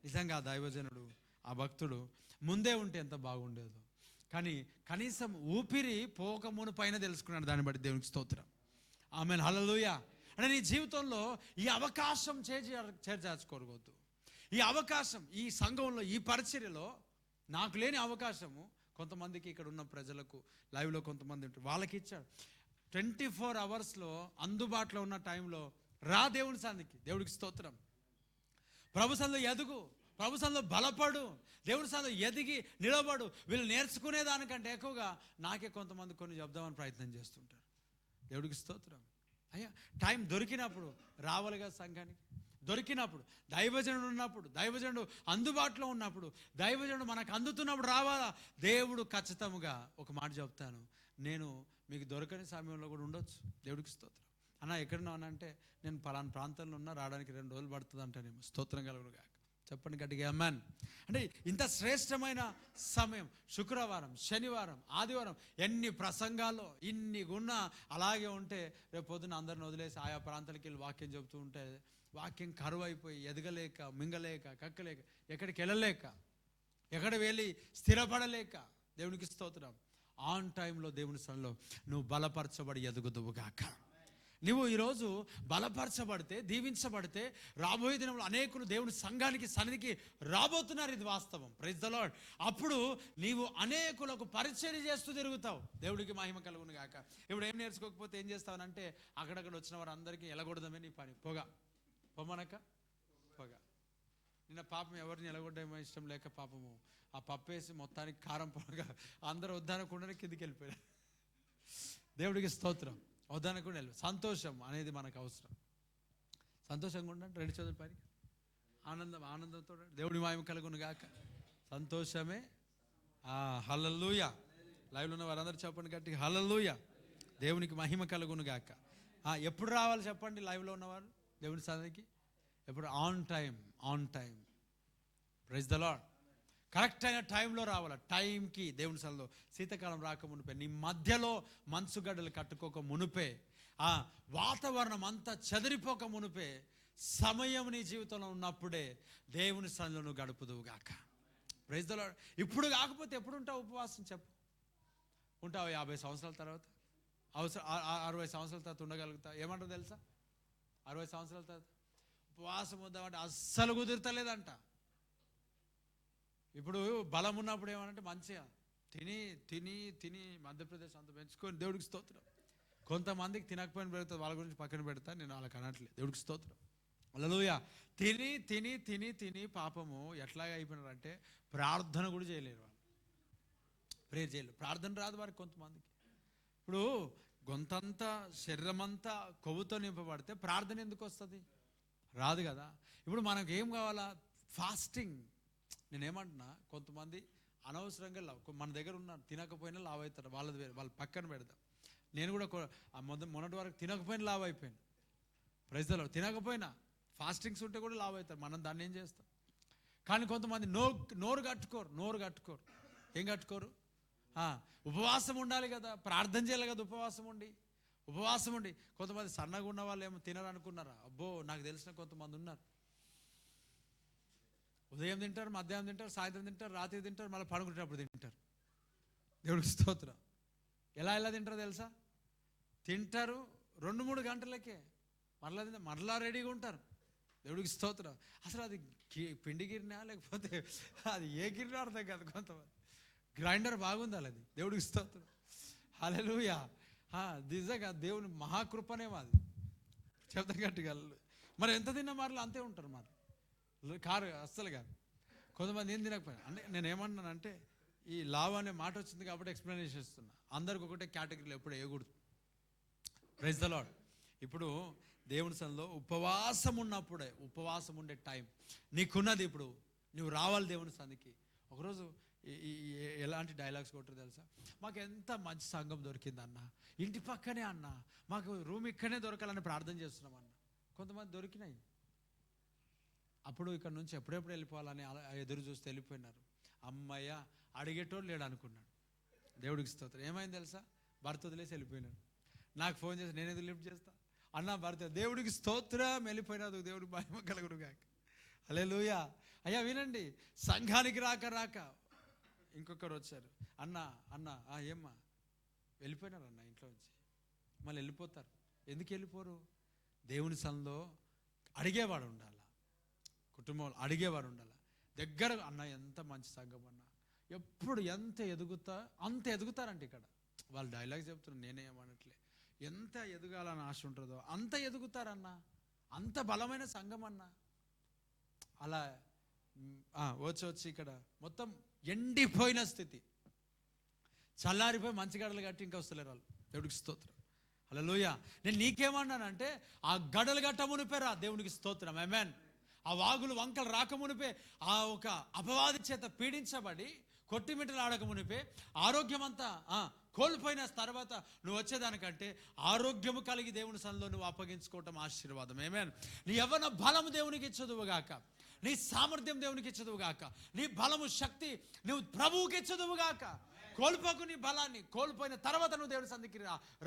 నిజంగా దైవజనుడు, ఆ భక్తుడు ముందే ఉంటే ఎంత బాగుండేదో, కానీ కనీసం ఊపిరి పోకమును పైన తెలుసుకున్నాడు. దాన్ని బట్టి దేవునికి స్తోత్రం. ఆమేన్. హల్లెలూయా. అంటే నీ జీవితంలో ఈ అవకాశం చేర్చార్చుకోవద్దు. ఈ అవకాశం ఈ సంఘంలో, ఈ పరిచర్యలో నాకు లేని అవకాశము కొంతమందికి, ఇక్కడ ఉన్న ప్రజలకు, లైవ్లో కొంతమంది ఉంటారు, వాళ్ళకి ఇచ్చాడు. 24 అవర్స్లో అందుబాటులో ఉన్న టైంలో రా దేవుని సన్నిధికి. దేవుడికి స్తోత్రం. ప్రభు సన్నిధిలో ఎదుగు, ప్రభు సన్నిధిలో బలపడు, దేవుని సన్నిధిలో ఎదిగి నిలబడు. వీళ్ళు నేర్చుకునే దానికంటే ఎక్కువగా నాకే కొంతమంది కొన్ని చెప్దామని ప్రయత్నం చేస్తుంటారు. దేవుడికి స్తోత్రం. అయ్యా టైం దొరికినప్పుడు రావాలిగా సంఘానికి. దొరికినప్పుడు, దైవజనుడు ఉన్నప్పుడు, దైవజనుడు అందుబాటులో ఉన్నప్పుడు, దైవజనుడు మనకు అందుతున్నప్పుడు రావాలా. దేవుడు ఖచ్చితంగా ఒక మాట చెప్తాను, నేను మీకు దొరకని సమయంలో కూడా ఉండొచ్చు. దేవుడికి స్తోత్రం. అన్న ఎక్కడున్నావు అంటే, నేను పలానా ప్రాంతంలో ఉన్నా, రావడానికి 2 రోజులు పడుతుంది అంటేనేమో. స్తోత్రం కలుగునుగా. చెప్పండి గట్టిగా అమ్మాన్. అంటే ఇంత శ్రేష్టమైన సమయం, శుక్రవారం, శనివారం, ఆదివారం, ఎన్ని ప్రసంగాల్లో ఇన్ని గున్నా అలాగే ఉంటే, రేపు పొద్దున్న అందరిని వదిలేసి ఆయా ప్రాంతాలకు వెళ్ళి వాక్యం చెబుతూ ఉంటే, వాక్యం కరువు అయిపోయి ఎదగలేక, మింగలేక, కక్కలేక, ఎక్కడికి వెళ్ళలేక, ఎక్కడ వెళ్ళి స్థిరపడలేక. దేవునికి స్తోత్రం. ఆన్ టైంలో దేవుని సన్నిధిలో నువ్వు బలపరచబడి ఎదుగుదువుగాక. నువ్వు ఈరోజు బలపరచబడితే, దీవించబడితే, రాబోయే దినంలో అనేకులు దేవుని సంఘానికి, సన్నిధికి రాబోతున్నారు. ఇది వాస్తవం. Praise the lord. అప్పుడు నీవు అనేకులకు పరిచర్య చేస్తూ తిరుగుతావు. దేవుడికి మహిమ కలుగును గాక. ఇప్పుడు ఏం నేర్చుకోకపోతే ఏం చేస్తావనంటే, అక్కడక్కడ వచ్చిన వారు అందరికీ ఎలగొడదామే నీ పని. పొమ్మనక పొగ. నిన్న పాపం ఎవరిని ఎలగొట్టేమో ఇష్టం లేక పాపము ఆ పప్పేసి మొత్తానికి కారం పొగగా అందరూ వద్దనకుండానే కిందికి వెళ్ళిపోయారు. దేవుడికి స్తోత్రం. వద్దనకుండా వెళ్ళి సంతోషం అనేది మనకు అవసరం. సంతోషంగా ఉండండి. 2 చేతుల పని ఆనందంతో దేవుడి మహిమ కలుగును గాక. సంతోషమే. హల్లెలూయా. లైవ్లో ఉన్న వారందరూ చెప్పండి గట్టిగా, హల్లెలూయా. దేవునికి మహిమ కలుగును గాక. ఎప్పుడు రావాలి చెప్పండి లైవ్లో ఉన్నవారు దేవుని సన్నిధికి? ఎప్పుడు? On time. Praise the lord. Correct అయిన టైంలో రావాలి. టైంకి దేవుని సన్నిధిలో. శీతాకాలం రాక మునిపే, నీ మధ్యలో మంచుగడ్డలు కట్టుకోక మునిపే, ఆ వాతావరణం అంతా చెదిరిపోక మునిపే, సమయం నీ జీవితంలో ఉన్నప్పుడే దేవుని సన్నిధిలో నువ్వు గడుపుదువుగాక. Praise the lord. ఇప్పుడు కాకపోతే ఎప్పుడు ఉంటావు ఉపవాసం చెప్పు? ఉంటావు 50 సంవత్సరాల తర్వాత, 60 సంవత్సరాల తర్వాత ఉండగలుగుతావు? ఏమంటారు తెలుసా? 60 సంవత్సరాల తర్వాత ఉపవాసం వద్దామంటే అస్సలు కుదురుతలేదంట. ఇప్పుడు బలం ఉన్నప్పుడు ఏమనంటే మంచిగా తిని మధ్యప్రదేశ్ అంత పెంచుకొని, దేవుడికి స్తోత్రం. కొంతమందికి తినకపోయిన పెరుగుతుంది, వాళ్ళ గురించి పక్కన పెడతా, నేను వాళ్ళకి అనట్లేదు. దేవుడికి స్తోత్రం. హల్లెలూయా. తిని పాపము ఎట్లాగా అయిపోయినారంటే ప్రార్థన కూడా చేయలేరు వాళ్ళు. ప్రేయర్ చేయలేరు. ప్రార్థన రాదు వారికి కొంతమందికి. ఇప్పుడు గొంతంతా, శరీరం అంతా కొవ్వుతో నింపబడితే ప్రార్థన ఎందుకు వస్తుంది? రాదు కదా. ఇప్పుడు మనకు ఏం కావాలా? ఫాస్టింగ్. నేనేమంటున్నా, కొంతమంది అనవసరంగా మన దగ్గర ఉన్న తినకపోయినా లావ్ అవుతారు. వాళ్ళది వేరే, వాళ్ళు పక్కన పెడతాం. నేను కూడా మొన్నటి వరకు తినకపోయినా లావ్ అయిపోయాను. Praise the lord. తినకపోయినా ఫాస్టింగ్స్ ఉంటే కూడా లావ్ అవుతారు. మనం దాన్ని ఏం చేస్తాం? కానీ కొంతమంది నోరు కట్టుకోరు. ఏం కట్టుకోరు? ఉపవాసం ఉండాలి కదా, ప్రార్థన చేయాలి కదా, ఉపవాసం ఉండి. కొంతమంది సన్నగా ఉన్న వాళ్ళు ఏమో తినరు అనుకున్నారా? అబ్బో, నాకు తెలిసిన కొంతమంది ఉన్నారు. ఉదయం తింటారు, మధ్యాహ్నం తింటారు, సాయంత్రం తింటారు, రాత్రి తింటారు, మళ్ళీ పడుకునేటప్పుడు తింటారు. దేవుడికి స్తోత్రం. ఎలా తింటారో తెలుసా? తింటారు 2-3 గంటలకే మరలా రెడీగా ఉంటారు. దేవుడికి స్తోత్రం. అసలు అది పిండి గిరినా లేకపోతే అది ఏ గిరినా అర్థం కాదు. కొంతమంది గ్రైండర్ బాగుంది అది. దేవుడికి స్తోత్రం. హల్లెలూయా. నిజంగా దేవుని మహాకృపనేమో అది. చెప్తా గట్టిగా. మరి ఎంత తిన్నా మరలా అంతే ఉంటారు. మరి కారు అస్సలు కాదు. కొంతమంది ఏం తినకపోయినా, అంటే నేను ఏమన్నానంటే, ఈ లావ్ అనే మాట వచ్చింది కాబట్టి ఎక్స్ప్లెనేషన్ ఇస్తున్నా. అందరికి ఒకటే కేటగిరీలో ఎప్పుడు వేయకూడదు. Praise the lord. ఇప్పుడు దేవుని సన్నిధిలో ఉపవాసం ఉన్నప్పుడే, ఉపవాసం ఉండే టైం నీకున్నది. ఇప్పుడు నువ్వు రావాలి దేవుని సన్నిధికి. ఒకరోజు ఎలాంటి డైలాగ్స్ కొట్టరు తెలుసా? మాకు ఎంత మంచి సంఘం దొరికింది అన్న, ఇంటి పక్కనే అన్న, మాకు రూమ్ ఇక్కడనే దొరకాలని ప్రార్థన చేస్తున్నాం అన్న. కొంతమంది దొరికినాయి. అప్పుడు ఇక్కడ నుంచి ఎప్పుడెప్పుడు వెళ్ళిపోవాలని ఎదురు చూస్తే వెళ్ళిపోయినారు. అమ్మయ్య, అడిగేటోడు లేడు అనుకున్నాడు. దేవుడికి స్తోత్రం. ఏమైంది తెలుసా? భర్త వదిలేసి వెళ్ళిపోయినాడు. నాకు ఫోన్ చేసి, నేను ఎందుకు లిఫ్ట్ చేస్తా అన్న, భర్త. దేవుడికి స్తోత్రం. వెళ్ళిపోయినాదు. దేవుడికి మహిమ కలుగును గాక. హల్లెలూయా. అయ్యా వినండి, సంఘానికి రాక ఇంకొకరు వచ్చారు. అన్న ఏమ్మా, వెళ్ళిపోయినారు అన్న ఇంట్లో నుంచి. మళ్ళీ వెళ్ళిపోతారు. ఎందుకు వెళ్ళిపోరు? దేవుని సన్నిధిలో అడిగేవాడు ఉండాలి, కుటుంబంలో అడిగేవారు ఉండాలి. దగ్గర అన్న ఎంత మంచి సంఘం అన్న, ఎప్పుడు ఎంత అంత ఎదుగుతారంటే. ఇక్కడ వాళ్ళు డైలాగ్ చెప్తున్నారు, నేనేమనట్లే. ఎంత ఎదగాలని ఆశ ఉంటుందో అంత ఎదుగుతారన్న. అంత బలమైన సంఘం అన్న. అలా వచ్చి ఇక్కడ మొత్తం ఎండిపోయిన స్థితి, చల్లారిపోయి మంచి గడలు కట్టి ఇంకా వస్తలేరు వాళ్ళు. దేవుడికి స్తోత్రం. హల్లెలూయా. నేను నీకేమన్నానంటే, ఆ గడలు గట్ట మునిపేరా. దేవునికి స్తోత్రం. ఆమేన్. ఆ వాగులు వంకలు రాకమునిపే, ఆ ఒక అపవాది చేత పీడించబడి కొట్టిమిట్టలు ఆడకమునిపే, ఆరోగ్యమంతా కోల్పోయిన తర్వాత నువ్వు వచ్చేదానికంటే ఆరోగ్యము కలిగి దేవుని సన్నిధిలో నువ్వు అప్పగించుకోవటం ఆశీర్వాదం. ఆమేన్. నీ యవ్వన బలము దేవునికి ఇచ్చదువుగాక, నీ సామర్థ్యం దేవునికి ఇచ్చదువుగాక, నీ బలము శక్తి నువ్వు ప్రభువుకి ఇచ్చదువుగాక. కోల్పోకు నీ బలాన్ని. కోల్పోయిన తర్వాత నువ్వు దేవుని సన్నిధికి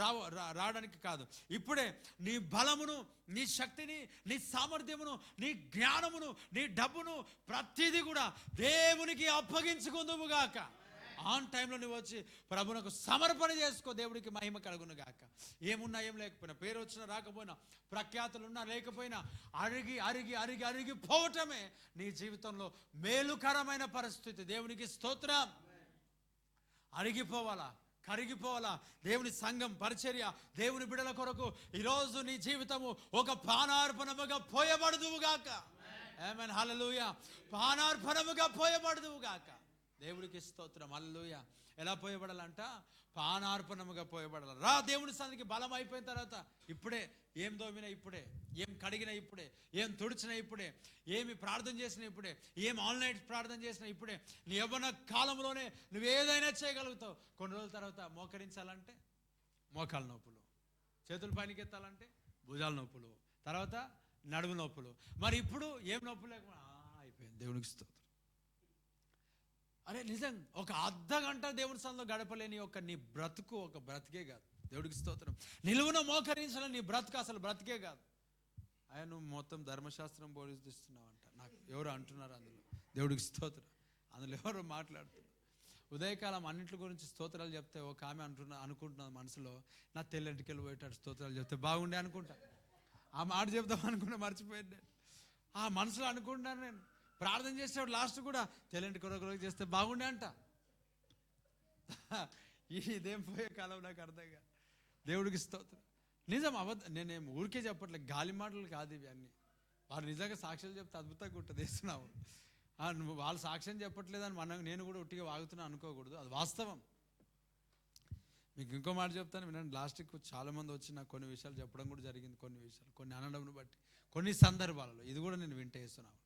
రావడానికి కాదు, ఇప్పుడే నీ బలమును, నీ శక్తిని, నీ సామర్థ్యమును, నీ జ్ఞానమును, నీ డబ్బును ప్రతిదీ కూడా దేవునికి అప్పగించుకుందువుగాక. ఆన్ టైంలో నువ్వు వచ్చి ప్రభువునకు సమర్పణ చేసుకో. దేవుడికి మహిమ కలుగును గాక. ఏమున్నా ఏం లేకపోయినా, పేరు వచ్చినా రాకపోయినా, ప్రఖ్యాతులున్నా లేకపోయినా, అరిగి పోవటమే నీ జీవితంలో మేలుకరమైన పరిస్థితి. దేవునికి స్తోత్రం. అరిగిపోవాలా, కరిగిపోవాలా. దేవుని సంఘం పరిచర్య, దేవుని బిడ్డల కొరకు ఈరోజు నీ జీవితము ఒక పానార్పణముగా పోయబడుదువుగాక. ఆమేన్. హల్లెలూయా. పానార్పణముగా పోయబడుదువుగాక. దేవుడికి స్తోత్రం. హల్లెలూయా. ఎలా పోయబడాలంట? పానార్పణముగా పోయబడాలి. రా దేవుని సన్నిధికి. బలం అయిపోయిన తర్వాత ఇప్పుడే, ఏం దోమినా ఇప్పుడే, ఏం కడిగినా ఇప్పుడే, ఏం తుడిచినా ఇప్పుడే, ఏమి ప్రార్థన చేసినా ఇప్పుడే, ఏం ఆన్లైన్ ప్రార్థన చేసినా ఇప్పుడే. నీ యవ్వన కాలంలోనే నువ్వు ఏదైనా చేయగలుగుతావు. కొన్ని రోజుల తర్వాత మోకరించాలంటే మోకాల నొప్పులు, చేతులు పైనకి ఎత్తాలంటే భుజాల నొప్పులు, తర్వాత నడుము నొప్పులు. మరి ఇప్పుడు ఏం నొప్పులు లేకుండా అయిపోయింది. దేవునికి స్తోత్రం. అరే నిజం, ఒక అర్ధగంట దేవుని సన్నిధిలో గడపలేని నీ బ్రతుకు ఒక బ్రతికే కాదు. దేవుడికి స్తోత్రం. నిలువున మోకరించాలని నీ బ్రతుకు అసలు బ్రతికే కాదు. ఆయన నువ్వు మొత్తం ధర్మశాస్త్రం బోధిస్తున్నావు అంట. నాకు ఎవరు అంటున్నారు అందులో. దేవుడికి స్తోత్రం. అందులో ఎవరు మాట్లాడుతున్నారు? ఉదయకాలం అన్నింటి గురించి స్తోత్రాలు చెప్తే ఒక ఆమె అనుకుంటున్నది మనసులో, నా తెల్లంటికెళ్ళి పోయేటాడు స్తోత్రాలు చెప్తే బాగుండే అనుకుంటా. ఆ మాట చెప్దాం అనుకుంటే మర్చిపోయాను నేను. ఆ మనసులో అనుకుంటున్నాను నేను. ప్రార్థన చేసేవాడు లాస్ట్ కూడా తెల్లంటి కొరకు చేస్తే బాగుండే అంట. ఇదేం పోయే కాలం నాకు అర్థంగా. దేవుడికి స్తోత్రం. నిజం, నేనేం ఊరికే చెప్పట్లే, గాలి మాటలు కాదు ఇవి అన్నీ. వారు నిజంగా సాక్ష్యాలు చెప్తే అద్భుతంగా ఉంటుంది. వేస్తున్నావు నువ్వు, వాళ్ళు సాక్ష్యం చెప్పట్లేదని నేను కూడా ఉట్టిగా వాగుతున్నా అనుకోకూడదు. అది వాస్తవం. మీకు ఇంకో మాట చెప్తాను వినండి. లాస్ట్కి చాలామంది వచ్చి నాకు కొన్ని విషయాలు చెప్పడం కూడా జరిగింది. కొన్ని విషయాలు, కొన్ని అనడంను బట్టి, కొన్ని సందర్భాలలో ఇది కూడా నేను వింటేస్తున్నాను.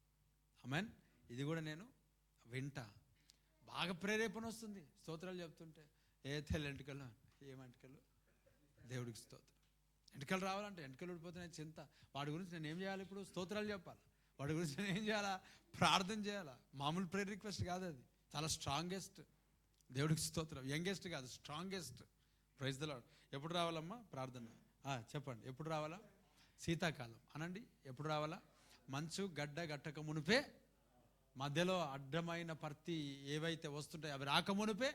ఆమేన్. ఇది కూడా నేను వింటా. బాగా ప్రేరేపణ వస్తుంది స్తోత్రాలు చెప్తుంటే. తెల్ల ఎంటికలు, ఏమంటికలు, దేవుడికి స్తోత్రం. ఎంటికలు రావాలంటే ఎంటికలు ఊడిపోతే నేను చింత. వాడి గురించి నేను ఏం చేయాలి? ఇప్పుడు స్తోత్రాలు చెప్పాలి. వాడి గురించి నేను ఏం చేయాలా? ప్రార్థన చేయాలా. మామూలు ప్రేయర్ రిక్వెస్ట్ కాదు అది, చాలా స్ట్రాంగెస్ట్. దేవుడికి స్తోత్రం. యంగెస్ట్ కాదు, స్ట్రాంగెస్ట్. Praise the lord. ఎప్పుడు రావాలమ్మా ప్రార్థన? చెప్పండి. ఎప్పుడు రావాలా? శీతాకాలం అనండి. ఎప్పుడు రావాలా? మంచు గడ్డ గట్టక మునిపే, మధ్యలో అడ్డమైన పర్తి ఏవైతే వస్తుంటాయో అవి రాకమునిపే,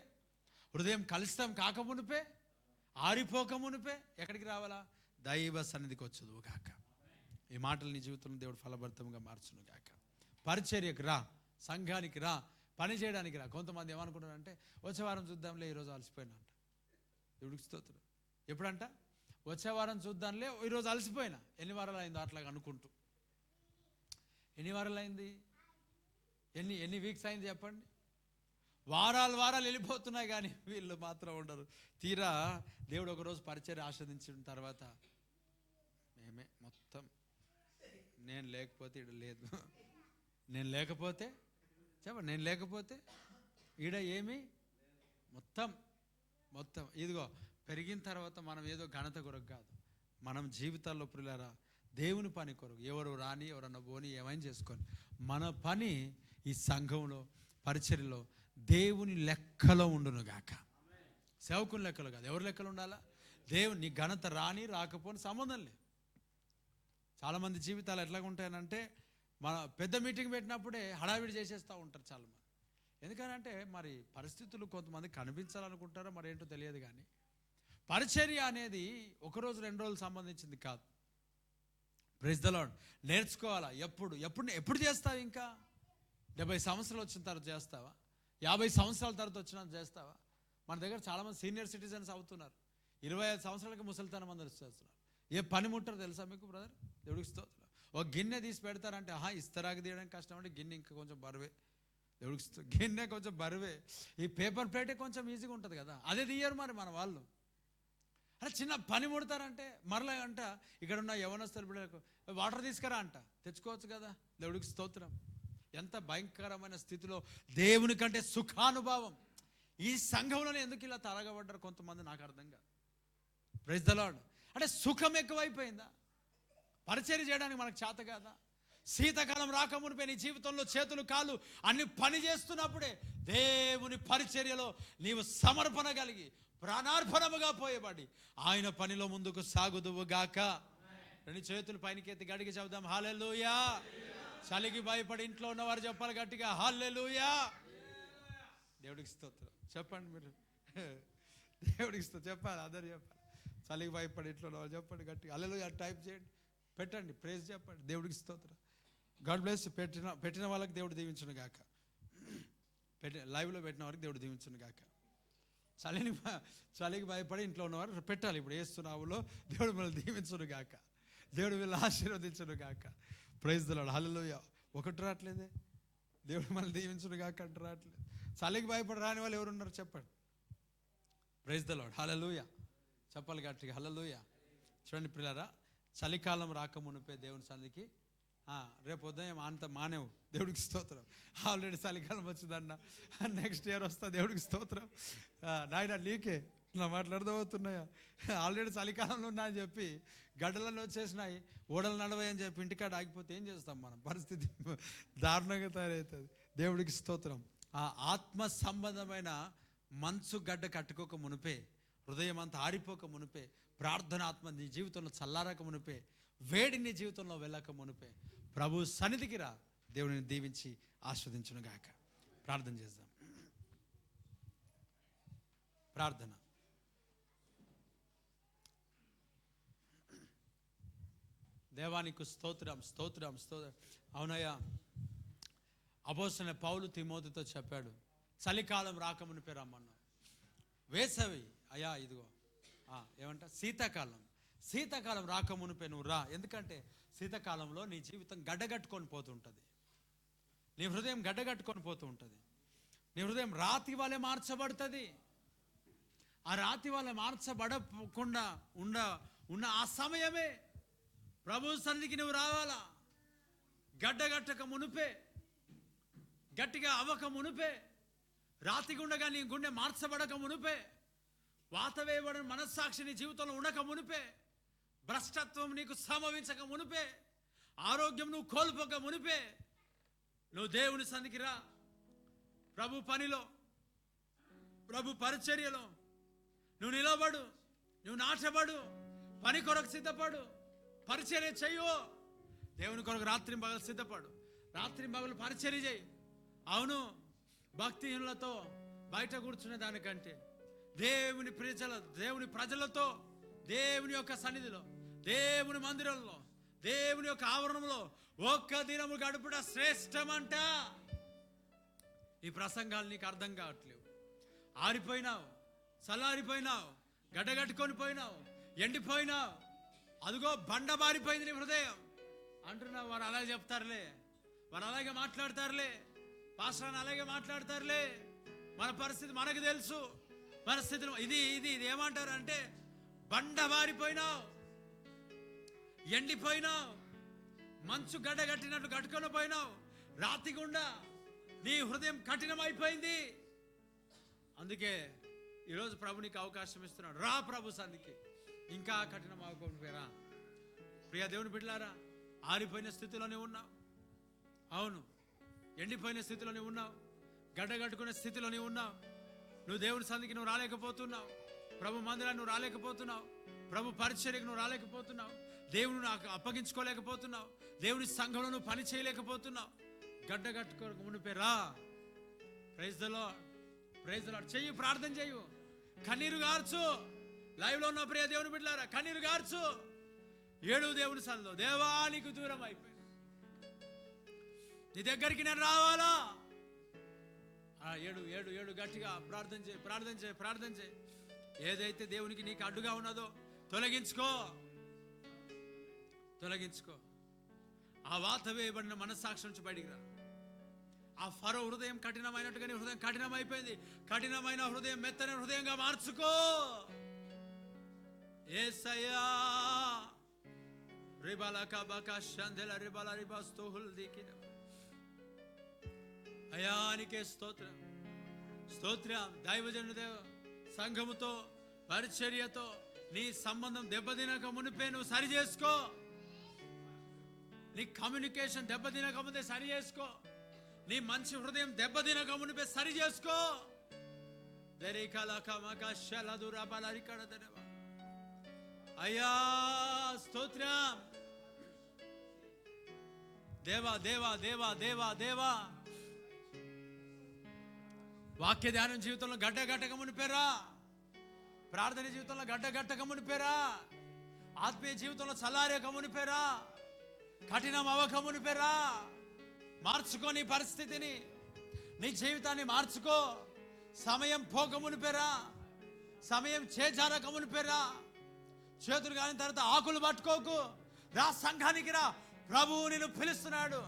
హృదయం కలుషితం కాకమునిపే, ఆరిపోకమునిపే ఎక్కడికి రావాలా? దైవ సన్నిధికి వచ్చుదు గాక. ఈ మాటలు నీ జీవితంలో దేవుడు ఫలభరితంగా మార్చును గాక. పరిచర్యకు రా, సంఘానికి రా, పని చేయడానికి రా. కొంతమంది ఏమనుకుంటారంటే వచ్చే వారం చూద్దాంలే, ఈరోజు అలసిపోయినా అంట. దేవుడికి స్తోత్రం. ఎప్పుడంట? వచ్చే వారం చూద్దాంలే, ఈరోజు అలసిపోయినా. ఎన్ని వారాలు అయిందో అట్లాగా అనుకుంటూ. ఎన్ని వారాలు అయింది? ఎన్ని వీక్స్ అయింది చెప్పండి? వారాలు వెళ్ళిపోతున్నాయి, కానీ వీళ్ళు మాత్రం ఉండరు. తీరా దేవుడు ఒకరోజు పరిచర్య ఆస్వాదించిన తర్వాత మేమే మొత్తం, నేను లేకపోతే ఈడ లేదు, నేను లేకపోతే చెప్పండి, నేను లేకపోతే ఈడ ఏమి మొత్తం ఇదిగో. పెరిగిన తర్వాత మనం ఏదో ఘనత కొరకు కాదు, మనం జీవితాల్లో ప్రియులారా దేవుని పని కొరకు, ఎవరు రాని ఎవరన్నా పోని ఏమైనా చేసుకొని మన పని ఈ సంఘంలో పరిచర్యలో దేవుని లెక్కలో ఉండును గాక. సేవకుని లెక్కలో కాదు. ఎవరి లెక్కలు ఉండాలా? దేవుని ఘనత రాని రాకపోని సంబంధం లేదు. చాలామంది జీవితాలు ఎట్లాగా ఉంటాయనంటే, మన పెద్ద మీటింగ్ పెట్టినప్పుడే హడావిడి చేసేస్తూ ఉంటారు చాలామంది. ఎందుకనంటే మరి పరిస్థితులు కొంతమంది కనిపించాలనుకుంటారో మరి ఏంటో తెలియదు. కానీ పరిచర్య అనేది ఒకరోజు 2 రోజులు సంబంధించింది కాదు. Praise the lord. నేర్చుకోవాలా. ఎప్పుడు చేస్తావు? ఇంకా 70 సంవత్సరాలు వచ్చిన తర్వాత చేస్తావా? 50 సంవత్సరాల తర్వాత వచ్చిన చేస్తావా? మన దగ్గర చాలామంది సీనియర్ సిటిజన్స్ అవుతున్నారు. 25 సంవత్సరాలకి ముసలితనం అందరూ చేస్తున్నారు. ఏ పని ముట్టరు తెలుసా మీకు బ్రదర్? దేవుడికి స్తోత్రం. ఒక గిన్నె తీసి పెడతారంటే ఇస్తరాకు తీయడానికి కష్టం అంటే గిన్నె ఇంకా కొంచెం బరువే. దేవుడికి గిన్నె కొంచెం బరువే. ఈ పేపర్ ప్లేటే కొంచెం ఈజీగా ఉంటుంది కదా, అదే తీయరు మరి మన వాళ్ళు. అరే చిన్న పని ముడతారంటే మరలా అంట ఇక్కడ ఉన్న యవనస్తుల బిడ్డలకు వాటర్ తీసుకురా అంట, తెచ్చుకోవచ్చు కదా. దేవుడికి స్తోత్రం. ఎంత భయంకరమైన స్థితిలో దేవుని కంటే సుఖానుభవం ఈ సంఘంలోనే ఎందుకు ఇలా తరగబడ్డారు కొంతమంది నాకు అర్థం కాదు. Praise the lord. అంటే సుఖం ఎక్కువైపోయిందా? పరిచర్య చేయడానికి మనకు చేత కాదా? శీతాకాలం రాకమునిపై నీ జీవితంలో చేతులు కాళ్ళు అన్ని పని చేస్తున్నప్పుడే దేవుని పరిచర్యలో నీవు సమర్పణ కలిగి ప్రాణార్పణముగా పోయబడి ఆయన పనిలో ముందుకు సాగుదువు గాక. 2 చేతులు పైనకెత్తి గడిగి చెబుదాం హల్లెలూయా. చలికి భయపడి ఇంట్లో ఉన్నవారు చెప్పాలి గట్టిగా హల్లెలూయా. దేవుడికి స్తోత్రం. చెప్పండి మీరు, దేవుడికి స్తోత్రం చెప్పాలి, అందరు చెప్పాలి. చలికి భయపడి ఇంట్లో ఉన్నవారు చెప్పండి గట్టిగా హల్లెలూయా. టైప్ చేయండి, పెట్టండి, ప్రేజ్ చెప్పండి. దేవుడికి స్తోత్రం. God bless. పెట్టిన వాళ్ళకి దేవుడు దీవించును గాక. లైవ్లో పెట్టిన వారికి దేవుడు దీవించును గాక. చలికి భయపడి ఇంట్లో ఉన్నవారు పెట్టాలి. ఇప్పుడు ఏస్తున్నావులో దేవుడు మిమ్మల్ని దీవించును గాక. దేవుడు వీళ్ళు ఆశీర్వదించును గాక. Praise the Lord. హల్లెలూయా. ఒకటి రావట్లేదే, దేవుడు మనల్ని దీవించును గాక అంటే రావట్లేదు. చలికి భయపడి రాని వాళ్ళు ఎవరున్నారు చెప్పండి. Praise the Lord. హల్లెలూయా. చెప్పాలి గట్టిగా హల్లెలూయా. చూడండి ప్రియులారా, చలికాలం రాకమునిపే దేవుని సన్నిధికి రేపు ఉదయం అంత మానేవు. దేవుడికి స్తోత్రం. ఆల్రెడీ చలికాలం వచ్చిందన్న, నెక్స్ట్ ఇయర్ వస్తా. దేవుడికి స్తోత్రం. నాయన నీకే నా మాట్లాడదవుతున్నాయా? ఆల్రెడీ చలికాలంలో ఉన్నా అని చెప్పి గడ్డలను వచ్చేసినాయి, ఓడలు నడవాయి అని చెప్పి ఇంటికాడ ఆగిపోతే ఏం చేస్తాం మనం? పరిస్థితి దారుణంగా తయారవుతుంది. దేవుడికి స్తోత్రం. ఆ ఆత్మ సంబంధమైన మంచు గడ్డ కట్టుకోక మునిపే, హృదయం అంతా ఆరిపోక మునిపే, ప్రార్థన ఆత్మ నీ జీవితంలో చల్లారక మునిపే, వేడి నీ జీవితంలో వెళ్ళక మునిపే ప్రభు సన్నిధికి రా. దేవుడిని దీవించి ఆస్వాదించును గాక. ప్రార్థన చేద్దాం. ప్రార్థన. దేవానికి స్తోత్రం, స్తోత్రం, స్తోత్రం. అవునయ్యా, అపోస్తలుడైన పౌలు తిమోతితో చెప్పాడు, చలికాలం రాకమునిపే రమ్మన్నావు. వేసవి అయ్యా ఇదిగో ఏమంట శీతాకాలం రాకమునిపే నువ్వు రా. ఎందుకంటే శీతాకాలంలో నీ జీవితం గడ్డగట్టుకొని పోతుంటుంది, నీ హృదయం గడ్డగట్టుకొని పోతూ ఉంటుంది, నీ హృదయం రాతి వలె మార్చబడుతుంది. ఆ రాతి వల్ల మార్చబడకుండా ఉన్న ఆ సమయమే ప్రభు సన్నిధికి నువ్వు రావాలా. గడ్డగట్టక మునుపే, గట్టిగా అవ్వక మునుపే, రాతి గుండగా నీ గుండె మార్చబడక మునుపే, వాత వేయబడిన మనస్సాక్షి నీ జీవితంలో ఉండక మునుపే, భ్రష్టత్వం నీకు సంభవించక మునుపే, ఆరోగ్యం నువ్వు కోల్పోక మునిపే నువ్వు దేవుని సన్నిధికి రా. ప్రభు పనిలో, ప్రభు పరిచర్యలో నువ్వు నిలబడు, నువ్వు నాటబడు, పని కొరకు సిద్ధపడు, పరిచర్య చెయ్యో. దేవుని కొరకు రాత్రి పగలు సిద్ధపడు, రాత్రి పగలు పరిచర్య చేయి. అవును, భక్తిహీనులతో బయట కూర్చునే దానికంటే దేవుని ప్రజలతో దేవుని యొక్క సన్నిధిలో, దేవుని మందిరంలో, దేవుని యొక్క ఆవరణంలో ఒక్క దినము గడుపుట శ్రేష్టమంట. ఈ ప్రసంగాలు నీకు అర్థం కావట్లేవు. ఆరిపోయినావు, చల్లారిపోయినావు, గడ్డగట్టుకొని పోయినావు, ఎండిపోయినావు. అదిగో బండబారిపోయింది నీ హృదయం అంటున్నావు. వారు అలాగే చెప్తారులే, వారు అలాగే మాట్లాడతారులే, పాస్టర్ అలాగే మాట్లాడతారులే, మన పరిస్థితి మనకు తెలుసు. పరిస్థితులు ఇది ఏమంటారు అంటే బండబారిపోయినావు, ఎండిపోయినావు, మంచు గడ్డ కట్టినట్టు కట్టుకొని పోయినావు. రాతి గుండా నీ హృదయం కఠినమైపోయింది. అందుకే ఈరోజు ప్రభు నీకు అవకాశం ఇస్తున్నాడు. రా ప్రభు సన్నిధికి. ఇంకా కఠినం అవ్వకపోయినా ప్రియ దేవుని బిడ్డలారా, ఆరిపోయిన స్థితిలోనే ఉన్నావు. అవును, ఎండిపోయిన స్థితిలోనే ఉన్నావు, గడ్డ కట్టుకునే స్థితిలోనే ఉన్నావు. నువ్వు దేవుని సన్నిధికి నువ్వు రాలేకపోతున్నావు, ప్రభు మందిరాన్ని నువ్వు రాలేకపోతున్నావు, ప్రభు పరిచర్యకు నువ్వు రాలేకపోతున్నావు, దేవుని నాకు అప్పగించుకోలేకపోతున్నావు, దేవుని సంఘంలో నువ్వు పని చేయలేకపోతున్నావు. గడ్డ కట్టుకో మునిపే రా. Praise the lord, praise the lord. చెయ్యి, ప్రార్థన చెయ్యి, కన్నీరు గార్చు. లైవ్ లో ఉన్న ప్రియ దేవుని బిడ్డలారా, కన్నీరు గార్చు. ఏడు దేవుని సన్నిధిలో, దేవా నీకు దూరం అయిపోయింది, నీ దగ్గరికి నేను రావాలా. ఏడు ఏడు ఏడు గట్టిగా ప్రార్థన చేయి, ప్రార్థన చేయి, ప్రార్థన చేయి. ఏదైతే దేవునికి నీకు అడ్డుగా ఉన్నదో తొలగించుకో, తొలగించుకో. ఆ వాత వేయబడిన మనస్సాక్షి నుంచి బయటికి రా. ఆ ఫరో హృదయం కఠినమైనట్టుగా నీ హృదయం కఠినమైపోయింది. కఠినమైన హృదయం మెత్తని హృదయంగా మార్చుకో. యేసయ్యా అయానికే స్తోత్రం, స్తోత్రం. దైవజను సంఘముతో పరిచర్యతో నీ సంబంధం దెబ్బతినక మునిపే నువ్వు సరి చేసుకో. నీ కమ్యూనికేషన్ దెబ్బతినక ముందే సరి చేసుకో. నీ మంచి హృదయం దెబ్బతినక మునిపే సరి చేసుకో. అయ్యా స్తోత్రం. దేవా దేవా దేవా దేవా దేవా. వాక్య ధ్యానం జీవితంలో గడ్డగట్టక మునిపేరా, ప్రార్థన జీవితంలో గడ్డగట్టక మునిపేరా, ఆత్మీయ జీవితంలో చల్లారేక మునిపేరా, కఠినం అవ్వక మునిపేరా. మార్చుకో నీ పరిస్థితిని, నీ జీవితాన్ని మార్చుకో. సమయం పోక మునిపేరా, సమయం చేజారక మునిపేరా. చేతులు కాని తర్వాత ఆకులు పట్టుకోకు. రా, సంఘానికి రా. ప్రభువు నిన్ను పిలుస్తున్నాడు.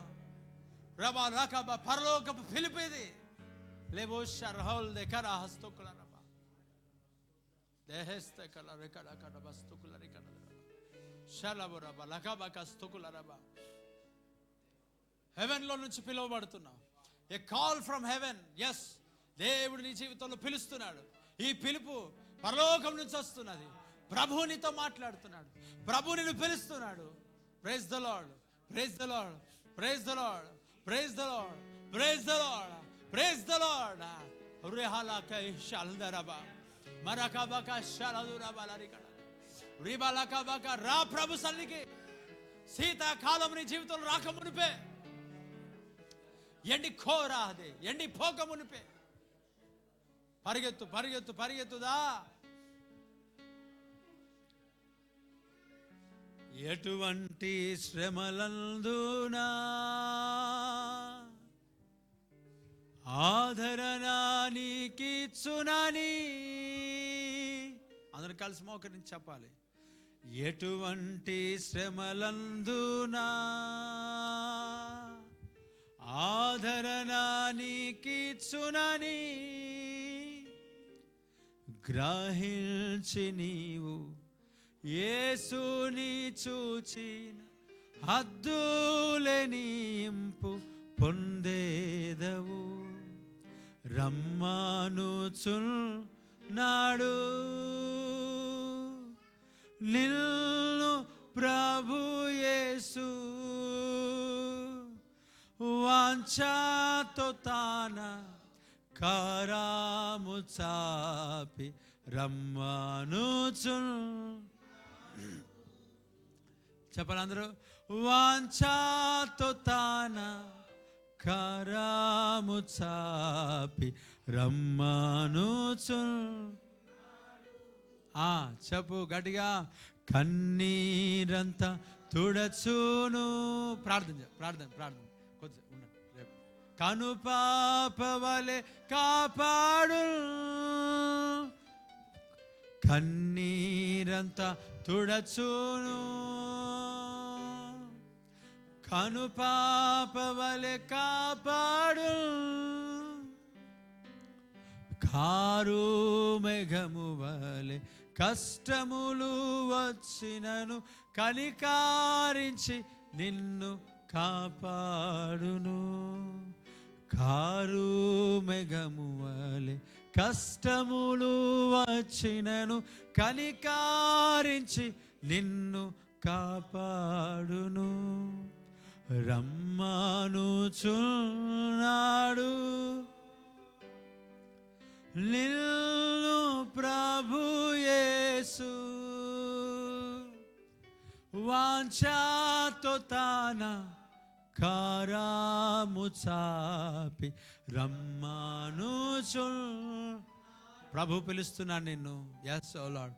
రబా రకబ పరలోకపు పిలిపేది. లేవో షర్హౌల్ దగ్గర హస్తకుల రబా దేహస్తే కల రేకడ కడ బస్తుకుల రేకడ షలబు రబా లకబక స్తుకుల రబా. హెవెన్ లో నుంచి పిలువబడుతున్నావు. ఏ కాల్ ఫ్రమ్ హెవెన్. ఎస్, దేవుడు నీ జీవితంలో పిలుస్తున్నాడు. ఈ పిలుపు పరలోకం నుంచి వస్తున్నది. ప్రభువు నీతో మాట్లాడుతున్నాడు, ప్రభువు నిన్ను పిలుస్తున్నాడు. Praise the lord, praise the lord, praise the lord, praise the lord, praise the lord, praise the Lord. రిహలక షల్దరబా మరకబక షలదురబా లరికడ రిబలకబక. రా ప్రభు సన్నిధికి. శీతాకాలం నీ జీవితంలో రాక మునిపే, ఎండి కోరా అదే ఎండి పోక మునిపే పరిగెత్తు, పరిగెత్తు, పరిగెత్తుదా. ఎటువంటి శ్రమలందునా ఆదరణ నీకిచ్చునని. అందరూ కలిసి మోకరించి చెప్పాలి. ఎటువంటి శ్రమలందునా ఆదరణ నీకిచ్చునని గ్రహించి నీవు యేసుని చూచిన హద్దులేనింపు పొందేదవు. రమ్మానుచున్నాడు నిన్ను ప్రభు యేసు, వాంఛతో తాన కరము చాపి రమ్మానుచున్. చెప్పాలి అందరూ. వాంఛతో తాన కరము చాపి రమ్మానుచున్. చెప్పు గట్టిగా. కన్నీరంతా తుడచును. ప్రార్థన కొంచెం ఉండండి. రేపు కనుపాపవలె కాపాడు. కన్నీరంతా తుడచును. కనుపాపవలె కాపాడు. కారు మేఘము వలె కష్టములు వచ్చినను కనికారించి నిన్ను కాపాడును. కారు మేఘము వలె కష్టములు వచ్చినను కనికారించి నిన్ను కాపాడును. రమ్మానుచున్నాడు నిన్ను ప్రభు యేసు, వాంఛతో తాన కరము చాపి రమ్మానుచున్. ప్రభు పిలుస్తున్నాను నిన్ను. yes oh Lord.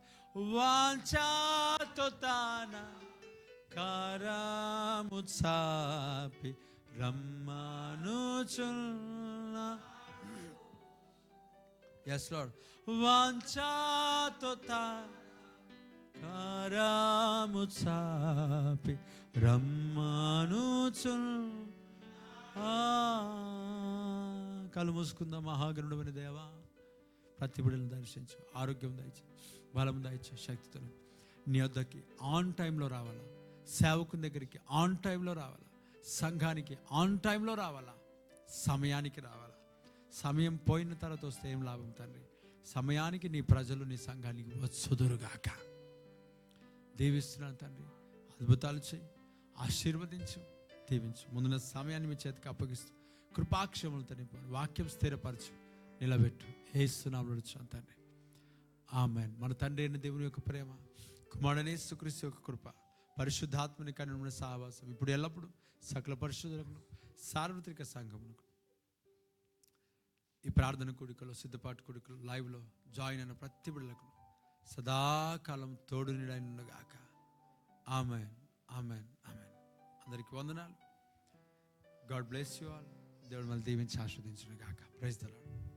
వాంఛతో తాన కరము చాపి రమ్మానుచున్న. yes Lord. వాంఛతో తాన కరము చాపి రమ్మానుచున్. కళ్ళు మూసుకుందాం. మహాగణుడైన దేవా, ప్రతి బిడ్డలను దర్శించు, ఆరోగ్యం దయచే, బలం దయచే, శక్తితో నీ వద్దకి ఆన్ టైంలో రావాలా, సేవకుని దగ్గరికి ఆన్ టైంలో రావాలా, సంఘానికి ఆన్ టైంలో రావాలా, సమయానికి రావాలా. సమయం పోయిన తర్వాత వస్తే ఏం లాభం తండ్రి? సమయానికి నీ ప్రజలు నీ సంఘానికి వచ్చుదురుగాక. దీవిస్తున్నాను తండ్రి. అద్భుతాలు చేయి, ఆశీర్వదించు, దీవించు. ముందున్న సమయాన్ని మీ చేతికి అప్పగిస్తూ కృపాక్షములతో నింపాడు. వాక్యం స్థిరపరచు, నిలబెట్టు. యేసునామములో అడుగుచున్నాను తండ్రి. ఆమేన్. మన తండ్రి అయిన దేవుని యొక్క ప్రేమ, కుమారుడైన యేసుక్రీస్తు యొక్క కృప, పరిశుద్ధాత్మని కనున్న సహవాసం ఇప్పుడు ఎల్లప్పుడు సకల పరిశుద్ధులకు సార్వత్రిక సంఘమునకు ఈ ప్రార్థన కూడికలో, సిద్ధపాటు కూడికలో, లైవ్లో జాయిన్ అయిన ప్రతి బిడ్డలకు సదాకాలం తోడు నీడైనగాక. ఆమేన్, ఆమేన్, ఆమేన్. అందరికీ వందనాలు. God bless you all. దేవుడు మళ్ళీ దీవించి ఆశీర్వదించును గాక. Praise the lord.